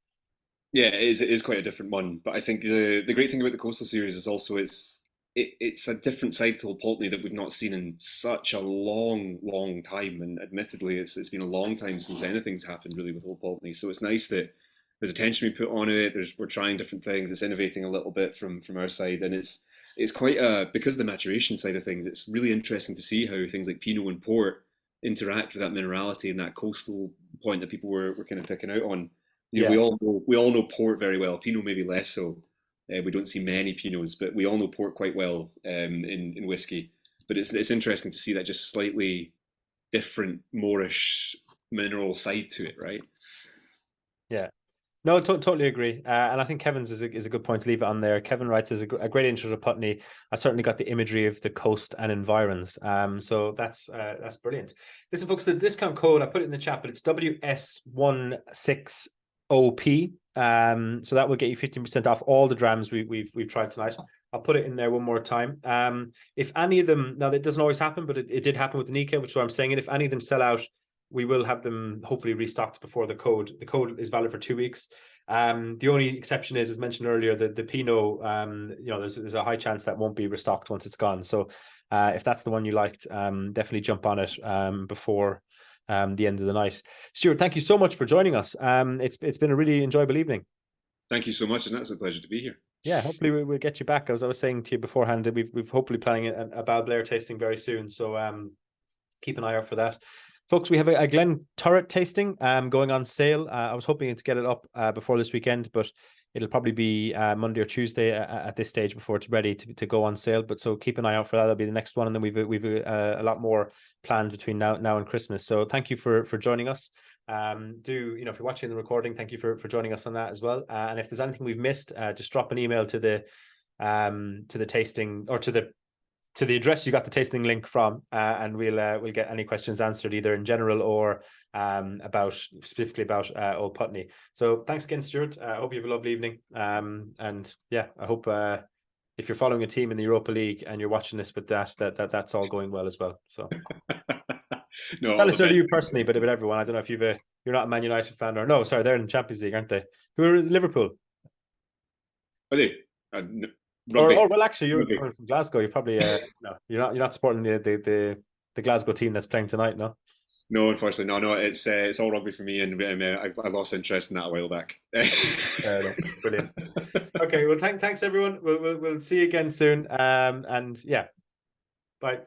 Yeah, it is quite a different one. But I think the great thing about the Coastal Series is also it's a different side to Old Pulteney that we've not seen in such a long time. And admittedly, it's been a long time since anything's happened really with Old Pulteney. So it's nice that there's attention we put on it. We're trying different things. It's innovating a little bit from our side, and it's quite because of the maturation side of things. It's really interesting to see how things like Pineau and Port interact with that minerality and that coastal point that people were kind of picking out on. We all know Port very well. Pineau maybe less so. We don't see many Pinots, but we all know Port quite well in whisky. But it's interesting to see that just slightly different moreish mineral side to it, right? Yeah. No, totally agree. And I think Kevin's is a good point to leave it on there. Kevin writes a great intro to Pulteney. I certainly got the imagery of the coast and environs. So that's brilliant. Listen, folks, the discount code, I put it in the chat, but it's WS16OP. So that will get you 15% off all the drams we've tried tonight. I'll put it in there one more time. If any of them, now that doesn't always happen, but it did happen with the Nika, which is why I'm saying it. If any of them sell out, we will have them hopefully restocked before the code. The code is valid for 2 weeks. The only exception is, as mentioned earlier, the Pineau. There's a high chance that won't be restocked once it's gone. So if that's the one you liked, definitely jump on it before the end of the night. Stuart, thank you so much for joining us. It's been a really enjoyable evening. Thank you so much, and it's a pleasure to be here. Yeah, hopefully we'll get you back. As I was saying to you beforehand, we've hopefully planning a Balblair tasting very soon. So keep an eye out for that. Folks, we have a Glen Turret tasting going on sale. I was hoping to get it up before this weekend, but it'll probably be Monday or Tuesday at this stage before it's ready to go on sale. But so keep an eye out for that. That'll be the next one, and then we've a lot more planned between now and Christmas. So thank you for joining us. If you're watching the recording, thank you for joining us on that as well. And if there's anything we've missed, just drop an email to the tasting, or to the address you got the tasting link from, and we'll get any questions answered, either in general or specifically about Old Pulteney. So thanks again, Stuart. I hope you have a lovely evening. And yeah, I hope if you're following a team in the Europa League and you're watching this with that's all going well as well. So no, not necessarily you personally, but everyone. I don't know if you're not a Man United fan, or no, sorry, they're in the Champions League, aren't they? Who are Liverpool? Are they? Or well, actually, you're coming from Glasgow. You're probably no, you're not supporting the Glasgow team that's playing tonight, no? No, unfortunately, no. It's all rugby for me, and I lost interest in that a while back. Brilliant. Okay, well, thanks everyone. We'll see you again soon. And yeah, bye.